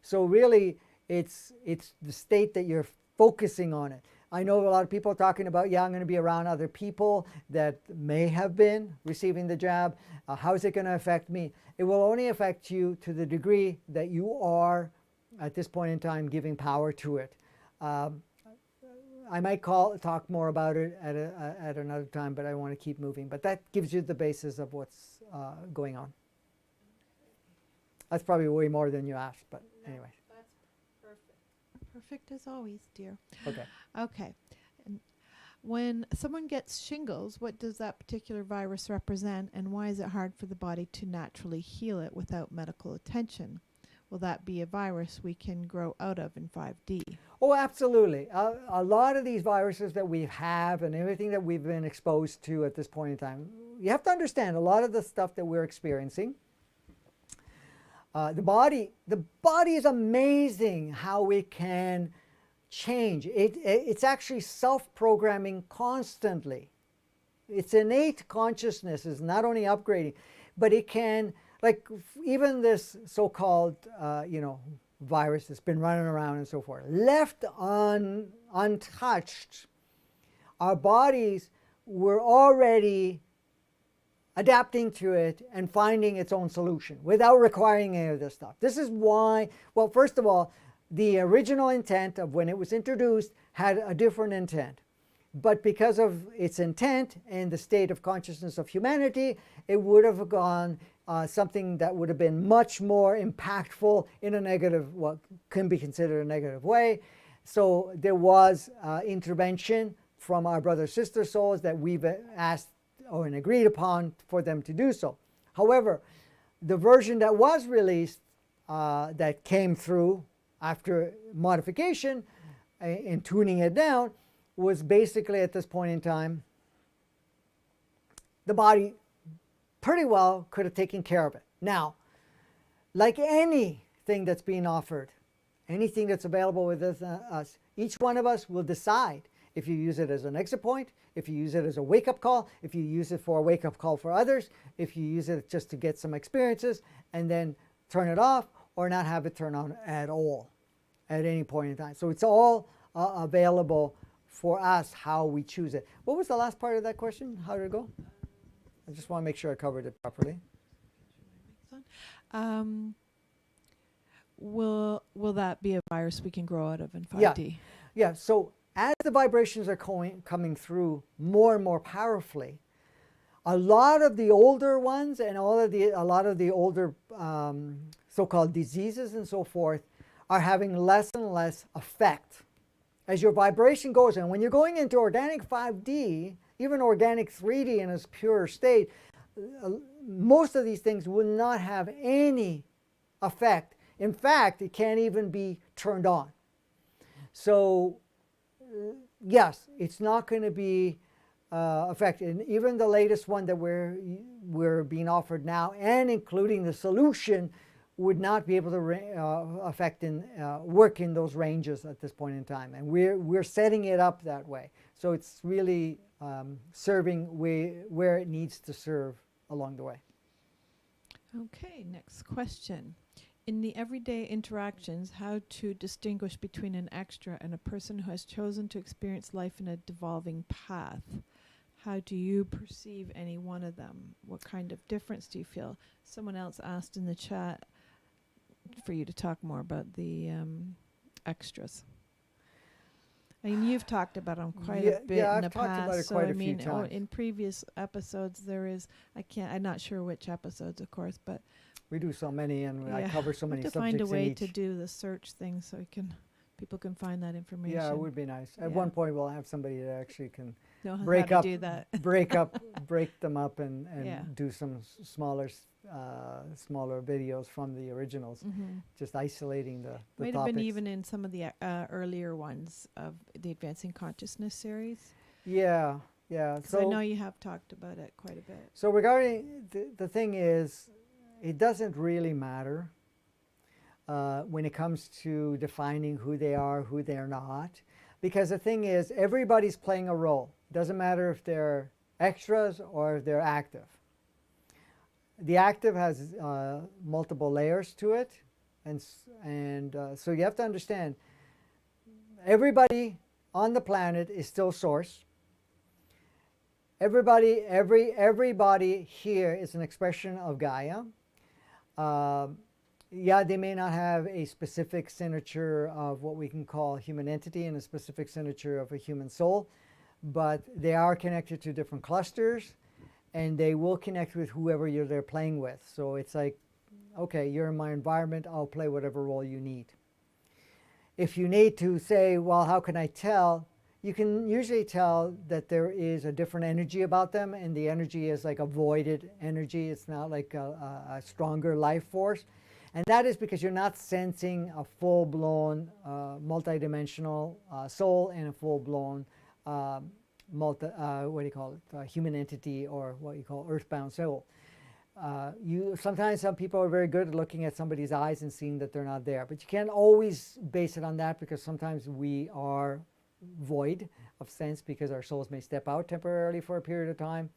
So really, it's the state that you're focusing on it. I know a lot of people are talking about, I'm going to be around other people that may have been receiving the jab. How is it going to affect me? It will only affect you to the degree that you are, at this point in time, giving power to it. I might talk more about it at another time, but I want to keep moving. But that gives you the basis of what's going on. That's probably way more than you asked, but anyway. That's perfect. Perfect as always, dear. Okay. Okay. And when someone gets shingles, what does that particular virus represent, and why is it hard for the body to naturally heal it without medical attention? Will that be a virus we can grow out of in 5D? Oh, absolutely. A lot of these viruses that we have and everything that we've been exposed to at this point in time, you have to understand a lot of the stuff that we're experiencing The body is amazing how it can change. It's actually self-programming constantly. Its innate consciousness is not only upgrading, but it can, like even this so-called, virus that's been running around and so forth, left untouched, our bodies were already adapting to it and finding its own solution without requiring any of this stuff. This is why, well, first of all, the original intent of when it was introduced had a different intent. But because of its intent and the state of consciousness of humanity, it would have gone something that would have been much more impactful in a negative, what can be considered a negative way. So there was intervention from our brother sister souls that we've asked or agreed upon for them to do so. However, the version that was released that came through after modification and tuning it down was basically at this point in time, the body pretty well could have taken care of it. Now, like anything that's being offered, anything that's available with us, each one of us will decide if you use it as an exit point, if you use it as a wake-up call, if you use it for a wake-up call for others, if you use it just to get some experiences and then turn it off or not have it turn on at all at any point in time. So it's all available for us how we choose it. What was the last part of that question? How did it go? I just want to make sure I covered it properly. Will that be a virus we can grow out of in 5D? Yeah. So as the vibrations are coming through more and more powerfully, a lot of the older ones and a lot of the older so-called diseases and so forth are having less and less effect as your vibration goes. And when you're going into organic 5D, even organic 3D in its pure state, most of these things will not have any effect. In fact, it can't even be turned on. So yes, it's not going to be affected. And even the latest one that we're being offered now, and including the solution, would not be able to affect and work in those ranges at this point in time. And we're setting it up that way. So it's really serving where it needs to serve along the way. Okay, next question. In the everyday interactions, how to distinguish between an extra and a person who has chosen to experience life in a devolving path? How do you perceive any one of them? What kind of difference do you feel? Someone else asked in the chat for you to talk more about the extras. I mean, you've talked about them quite a bit in the past. About it quite a few times. In previous episodes, there is, I'm not sure which episodes, of course, but we do so many, and I cover so many subjects. To find a way to do the search thing so people can find that information. Yeah, it would be nice. At one point, we'll have somebody that actually can break them up and do some smaller videos from the originals, just isolating the Might topics. have been even in some of the earlier ones of the Advancing Consciousness series. Yeah. So I know you have talked about it quite a bit. So regarding the thing is, it doesn't really matter when it comes to defining who they are, who they're not, because the thing is, everybody's playing a role. It doesn't matter if they're extras or if they're active. The active has multiple layers to it, and so you have to understand, everybody on the planet is still source. Everybody here is an expression of Gaia. They may not have a specific signature of what we can call human entity and a specific signature of a human soul, but they are connected to different clusters, and they will connect with whoever they're playing with. So it's like, okay, you're in my environment, I'll play whatever role you need. If you need to say, well, how can I tell? You can usually tell that there is a different energy about them, and the energy is like a voided energy. It's not like a stronger life force. And that is because you're not sensing a full-blown multidimensional soul and a full-blown human entity, or what you call earthbound soul. Sometimes some people are very good at looking at somebody's eyes and seeing that they're not there, but you can't always base it on that, because sometimes we are void of sense because our souls may step out temporarily for a period of time.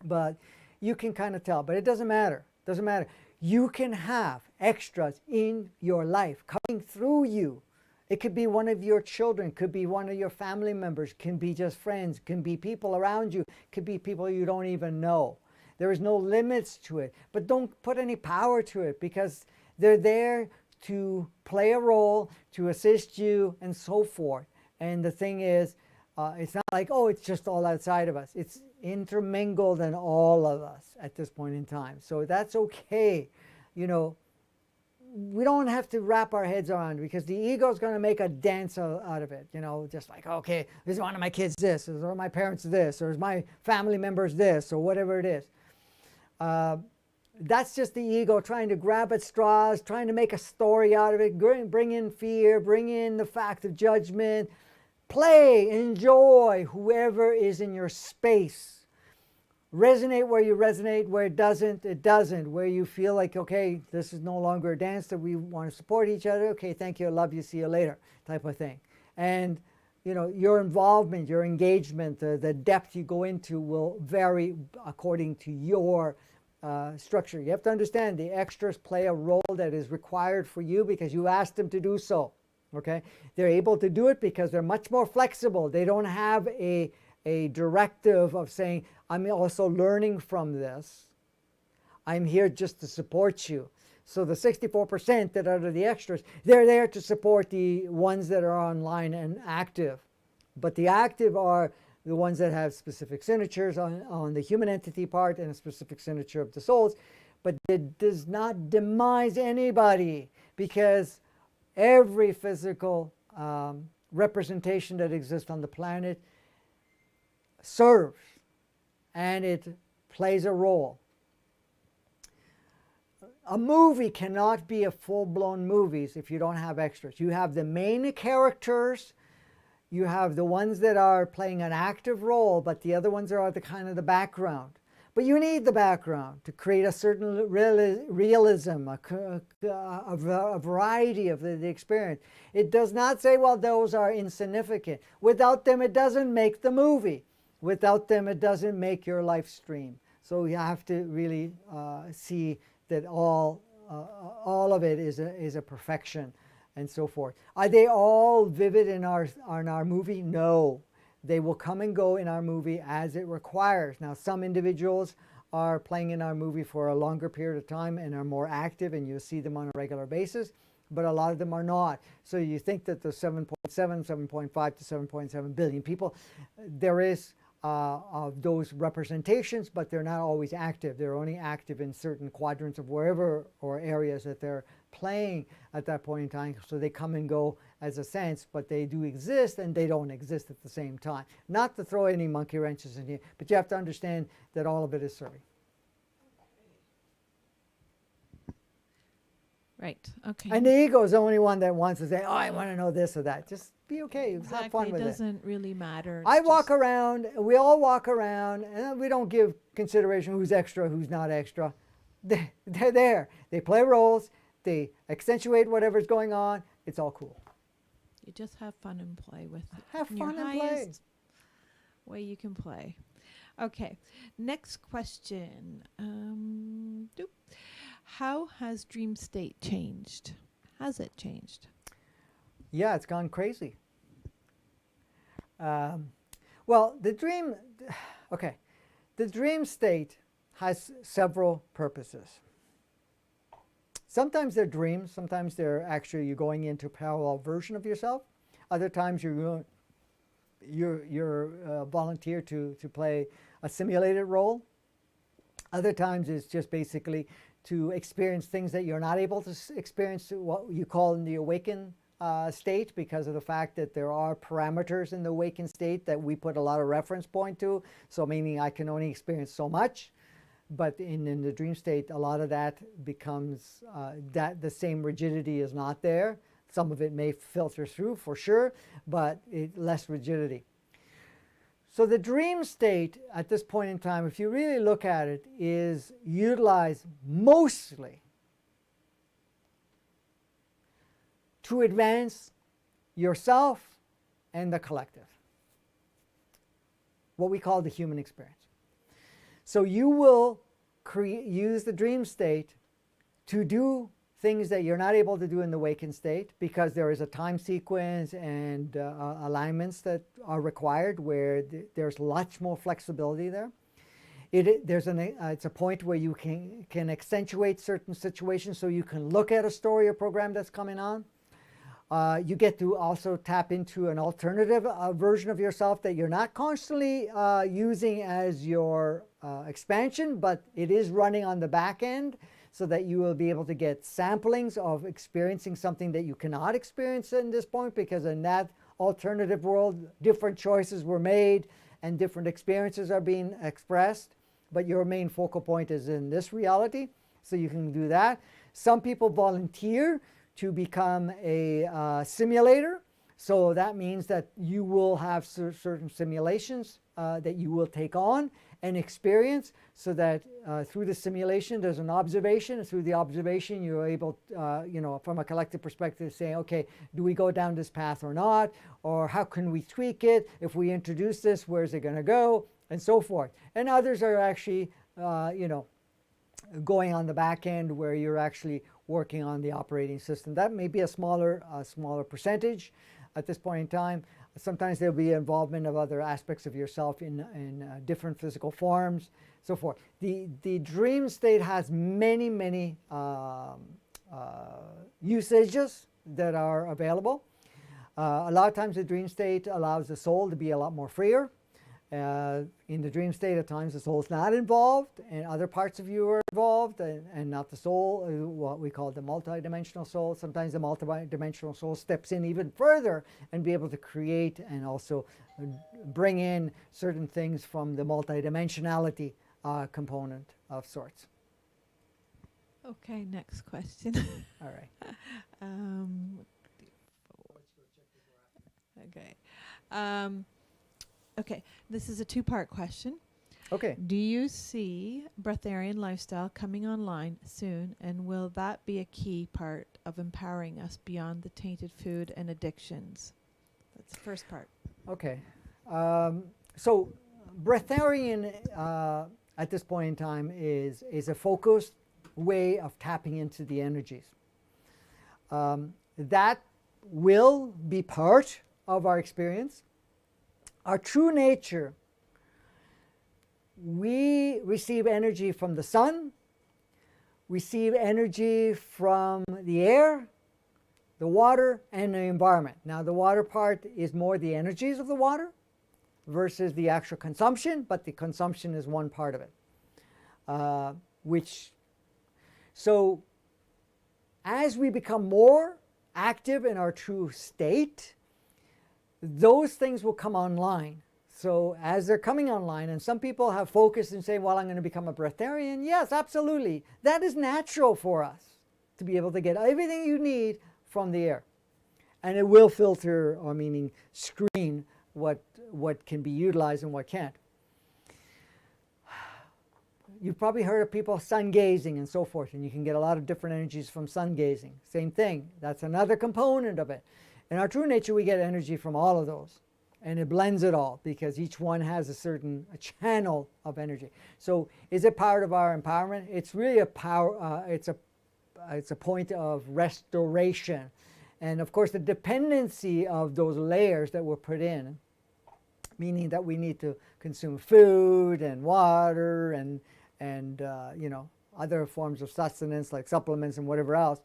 But you can kind of tell. But it doesn't matter. Doesn't matter. You can have extras in your life coming through you. It could be one of your children, could be one of your family members, can be just friends, can be people around you, could be people you don't even know. There is no limits to it. But don't put any power to it, because they're there to play a role, to assist you, and so forth. And the thing is, it's not like, oh, it's just all outside of us. It's intermingled in all of us at this point in time. So that's okay. You know, we don't have to wrap our heads around it, because the ego is going to make a dance out of it. You know, just like, okay, this is one of my kids this, or my parents this, or my family members this, or whatever it is. That's just the ego trying to grab at straws, trying to make a story out of it, bring in fear, bring in the fact of judgment. Play, enjoy whoever is in your space. Resonate where you resonate, where it doesn't. Where you feel like, okay, this is no longer a dance, that we want to support each other. Okay, thank you, I love you, see you later, type of thing. And you know, your involvement, your engagement, the depth you go into will vary according to your structure. You have to understand the extras play a role that is required for you because you asked them to do so. Okay, they're able to do it because they're much more flexible. They don't have a directive of saying, I'm also learning from this. I'm here just to support you. So the 64% that are the extras, they're there to support the ones that are online and active. But the active are the ones that have specific signatures on the human entity part and a specific signature of the souls. But it does not demise anybody, because every physical representation that exists on the planet serves, and it plays a role. A movie cannot be a full-blown movie if you don't have extras. You have the main characters, you have the ones that are playing an active role, but the other ones are the kind of the background. But you need the background to create a certain realism, a variety of the experience. It does not say, well, those are insignificant. Without them, it doesn't make the movie. Without them, it doesn't make your life stream. So you have to really see that all of it is a perfection, and so forth. Are they all vivid in our movie? No. They will come and go in our movie as it requires. Now, some individuals are playing in our movie for a longer period of time and are more active, and you'll see them on a regular basis, but a lot of them are not. So you think that the 7.7, 7.5 to 7.7 billion people, there is of those representations, but they're not always active. They're only active in certain quadrants of wherever or areas that they're playing at that point in time. So they come and go as a sense, but they do exist and they don't exist at the same time. Not to throw any monkey wrenches in here, but you have to understand that all of it is serving. Right. Okay. And the ego is the only one that wants to say, oh, I want to know this or that. Just be okay. Exactly. Have fun with it. It doesn't really matter. I walk around, we all walk around, and we don't give consideration who's extra, who's not extra. They're there. They play roles. They accentuate whatever's going on. It's all cool. You just have fun and play with it. Have In fun your and play. highest way you can play. Okay. Next question. How has dream state changed? Has it changed? Yeah, it's gone crazy. Well, the dream state has several purposes. Sometimes they're dreams. Sometimes they're actually you're going into a parallel version of yourself. Other times you're volunteer to play a simulated role. Other times it's just basically to experience things that you're not able to experience, what you call in the awakened state, because of the fact that there are parameters in the awakened state that we put a lot of reference point to. So meaning I can only experience so much. But in the dream state, a lot of that becomes, that the same rigidity is not there. Some of it may filter through for sure, but less rigidity. So the dream state at this point in time, if you really look at it, is utilized mostly to advance yourself and the collective, what we call the human experience. So you will use the dream state to do things that you're not able to do in the wakened state, because there is a time sequence and alignments that are required where there's lots more flexibility there. It's a point where you can accentuate certain situations, so you can look at a story or program that's coming on. You get to also tap into an alternative version of yourself that you're not constantly using as your expansion, but it is running on the back end, so that you will be able to get samplings of experiencing something that you cannot experience in this point, because in that alternative world, different choices were made and different experiences are being expressed, but your main focal point is in this reality, so you can do that. Some people volunteer to become a simulator, so that means that you will have certain simulations that you will take on and experience, so that through the simulation there's an observation, and through the observation you're able, from a collective perspective, saying, okay, do we go down this path or not, or how can we tweak it? If we introduce this, where's it going to go, and so forth. And others are actually, going on the back end, where you're actually working on the operating system. That may be a smaller percentage at this point in time. Sometimes there'll be involvement of other aspects of yourself in different physical forms, so forth. The dream state has many usages that are available. A lot of times the dream state allows the soul to be a lot more freer. In the dream state, at times the soul is not involved, and other parts of you are involved, and not the soul, what we call the multidimensional soul. Sometimes the multidimensional soul steps in even further and be able to create and also bring in certain things from the multidimensionality component of sorts. Okay, next question. All right. Okay. Okay, this is a two-part question. Okay. Do you see breatharian lifestyle coming online soon, and will that be a key part of empowering us beyond the tainted food and addictions? That's the first part. Okay. So breatharian at this point in time is a focused way of tapping into the energies. That will be part of our experience. Our true nature, we receive energy from the sun, receive energy from the air, the water, and the environment. Now, the water part is more the energies of the water versus the actual consumption, but the consumption is one part of it. So as we become more active in our true state, those things will come online. So as they're coming online, and some people have focused and say, well, I'm going to become a breatharian. Yes, absolutely. That is natural for us to be able to get everything you need from the air. And it will filter, or meaning screen, what can be utilized and what can't. You've probably heard of people sun gazing and so forth, and you can get a lot of different energies from sun gazing. Same thing. That's another component of it. In our true nature, we get energy from all of those, and it blends it all because each one has a channel of energy. So is it part of our empowerment? It's really a power. It's a point of restoration, and of course the dependency of those layers that were put in, meaning that we need to consume food and water and other forms of sustenance like supplements and whatever else.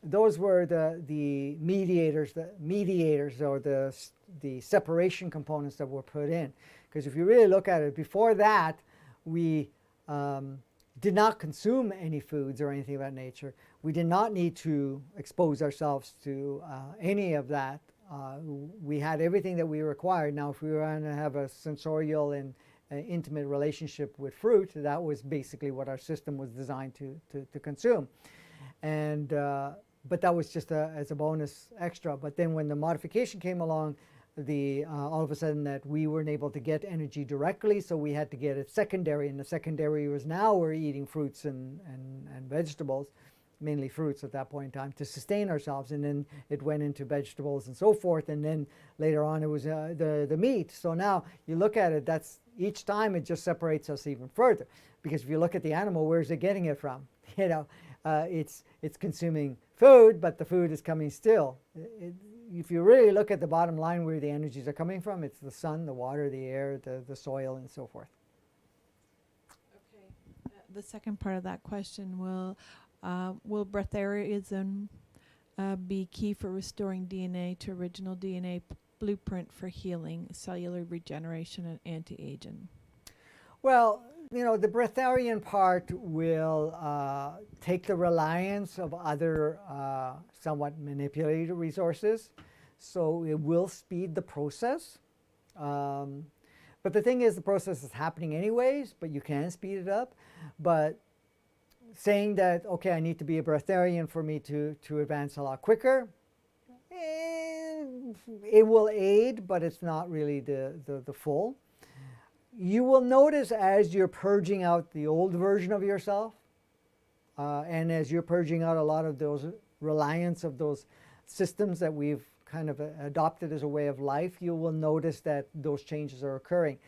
Those were the mediators or the separation components that were put in. Because if you really look at it, before that, we did not consume any foods or anything of that nature. We did not need to expose ourselves to any of that. We had everything that we required. Now, if we were going to have a sensorial and intimate relationship with fruit, that was basically what our system was designed to consume. And but that was just as a bonus extra. But then when the modification came along, all of a sudden that we weren't able to get energy directly, so we had to get it secondary, and the secondary was now we're eating fruits and vegetables, mainly fruits at that point in time, to sustain ourselves, and then it went into vegetables and so forth, and then later on it was the meat. So now you look at it, that's each time it just separates us even further, because if you look at the animal, where's it getting it from? You know, it's consuming food, but the food is coming still. If you really look at the bottom line where the energies are coming from, it's the sun, the water, the air, the soil, and so forth. Okay. The second part of that question, will breatharianism be key for restoring DNA to original DNA blueprint for healing, cellular regeneration, and anti-aging? Well, you know, the breatharian part will take the reliance of other somewhat manipulated resources, so it will speed the process. But the thing is, the process is happening anyways, but you can speed it up. But saying that, okay, I need to be a breatharian for me to advance a lot quicker, it will aid, but it's not really the full. You will notice as you're purging out the old version of yourself, and as you're purging out a lot of those reliance of those systems that we've kind of adopted as a way of life, you will notice that those changes are occurring.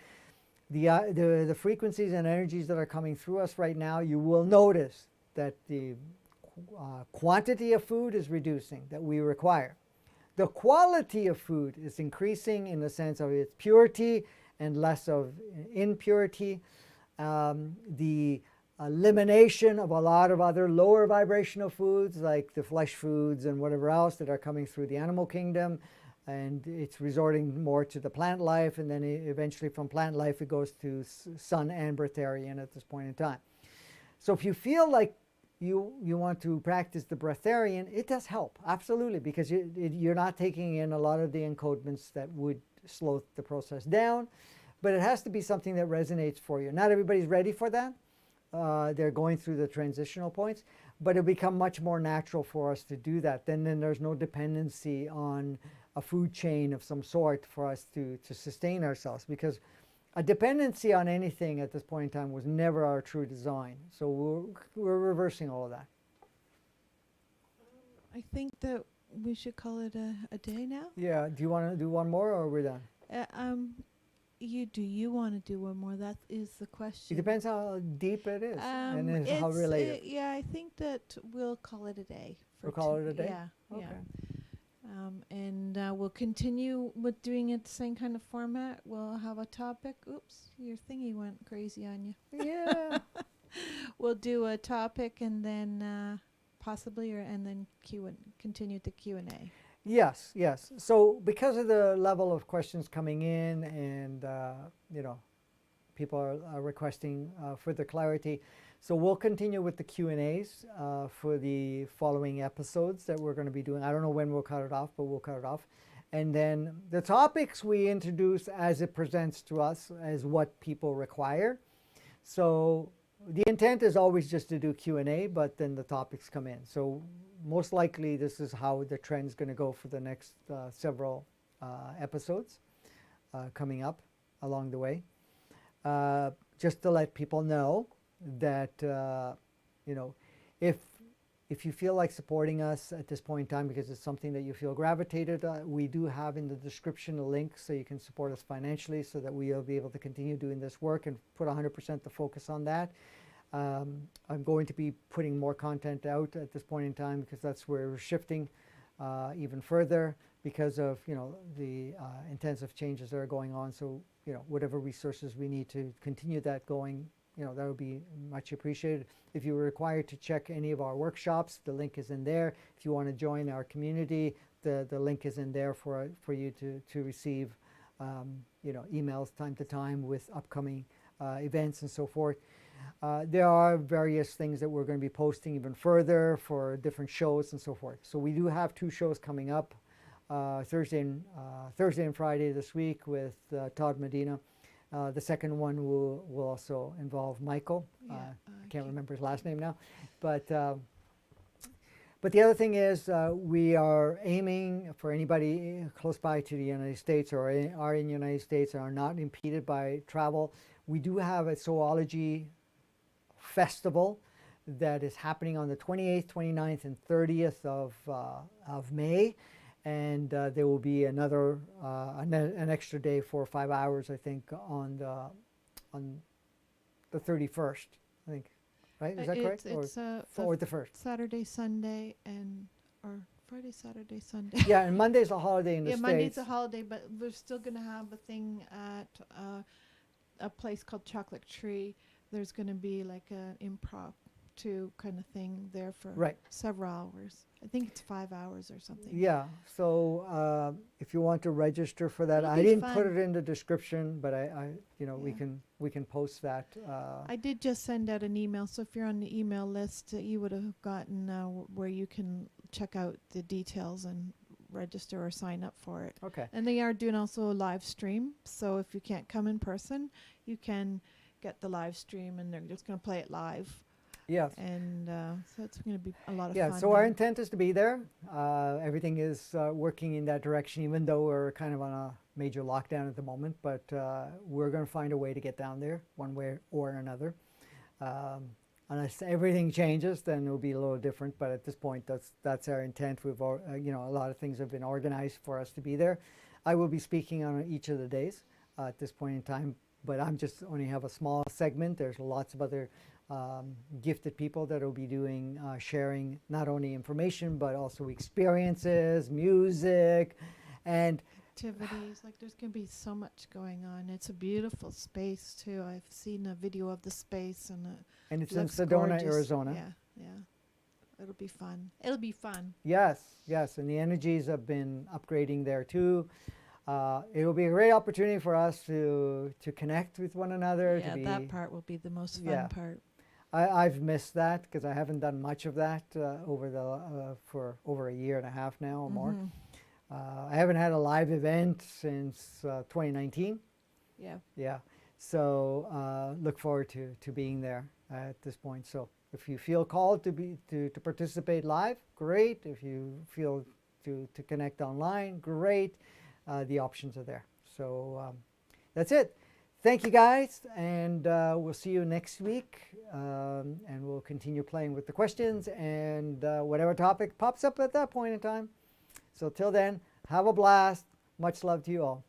The frequencies and energies that are coming through us right now, you will notice that the quantity of food is reducing that we require. The quality of food is increasing in the sense of its purity and less of impurity. The elimination of a lot of other lower vibrational foods like the flesh foods and whatever else that are coming through the animal kingdom, and it's resorting more to the plant life, and then eventually from plant life it goes to sun and breatharian at this point in time. So if you feel like you want to practice the breatharian, it does help, absolutely, because you're not taking in a lot of the encodements that would slow the process down, but it has to be something that resonates for you. Not everybody's ready for that. They're going through the transitional points, but it'll become much more natural for us to do that. Then there's no dependency on a food chain of some sort for us to sustain ourselves, because a dependency on anything at this point in time was never our true design. So we're reversing all of that. I think that we should call it a day now. Yeah. Do you want to do one more, or are we done? Do you want to do one more? That is the question. It depends how deep it is and how related. Yeah, I think that we'll call it a day. We'll call it a day? Yeah. Okay. Yeah. And we'll continue with doing it the same kind of format. We'll have a topic. Oops, your thingy went crazy on you. Yeah. We'll do a topic and then possibly, and then continue the Q&A. Yes, yes. So because of the level of questions coming in, and you know, people are requesting further clarity, so we'll continue with the Q&As for the following episodes that we're going to be doing. I don't know when we'll cut it off, but we'll cut it off. And then the topics we introduce as it presents to us as what people require. So the intent is always just to do Q&A, but then the topics come in. So most likely this is how the trend's going to go for the next several episodes coming up along the way. Just to let people know that, you know, if you feel like supporting us at this point in time because it's something that you feel gravitated, we do have in the description a link so you can support us financially so that we'll be able to continue doing this work and put 100% the focus on that. I'm going to be putting more content out at this point in time because that's where we're shifting even further because of, you know, the intensive changes that are going on. So, you know, whatever resources we need to continue that going, you know, that would be much appreciated. If you were required to check any of our workshops, the link is in there. If you want to join our community, the link is in there for you to receive, you know, emails time to time with upcoming events and so forth. There are various things that we're going to be posting even further for different shows and so forth. So we do have 2 shows coming up, Thursday and Friday this week with Todd Medina. The second one will also involve Michael. I can't remember his last name now, but But the other thing is we are aiming for anybody close by to the United States or are in the United States and are not impeded by travel. We do have a zoology festival that is happening on the 28th, 29th, and 30th of May. And there will be another, an extra day, 4 or 5 hours, I think, on the 31st, I think. Right? Is that correct? Or the first? Saturday, Sunday, or Friday, Saturday, Sunday. Yeah, and Monday's a holiday in the States. Yeah, Monday's a holiday, but we're still going to have a thing at a place called Chocolate Tree. There's going to be like an impromptu kind of thing there for several hours. I think it's 5 hours or something. Yeah, so if you want to register for that, I didn't put it in the description, but I we can post that. I did just send out an email, so if you're on the email list, you would have gotten where you can check out the details and register or sign up for it. Okay. And they are doing also a live stream, so if you can't come in person, you can get the live stream, and they're just going to play it live. Yes. And so it's going to be a lot of fun. Yeah, so our intent is to be there. Everything is working in that direction, even though we're kind of on a major lockdown at the moment. But we're going to find a way to get down there one way or another. Unless everything changes, then it'll be a little different. But at this point, that's our intent. We've a lot of things have been organized for us to be there. I will be speaking on each of the days at this point in time. But I'm just only have a small segment. There's lots of other gifted people that will be doing sharing not only information but also experiences, music, and activities. Like there's going to be so much going on. It's a beautiful space too. I've seen a video of the space, and it's in Sedona, gorgeous. Arizona. Yeah. It'll be fun. It'll be fun. Yes, and the energies have been upgrading there too. It will be a great opportunity for us to connect with one another. Yeah, that part will be the most fun part. I've missed that because I haven't done much of that for over a year and a half now or more. I haven't had a live event since 2019. Yeah. So look forward to being there at this point. So if you feel called to participate live, great. If you feel to connect online, great. The options are there. So that's it. Thank you guys, and we'll see you next week, and we'll continue playing with the questions and whatever topic pops up at that point in time. So till then, have a blast. Much love to you all.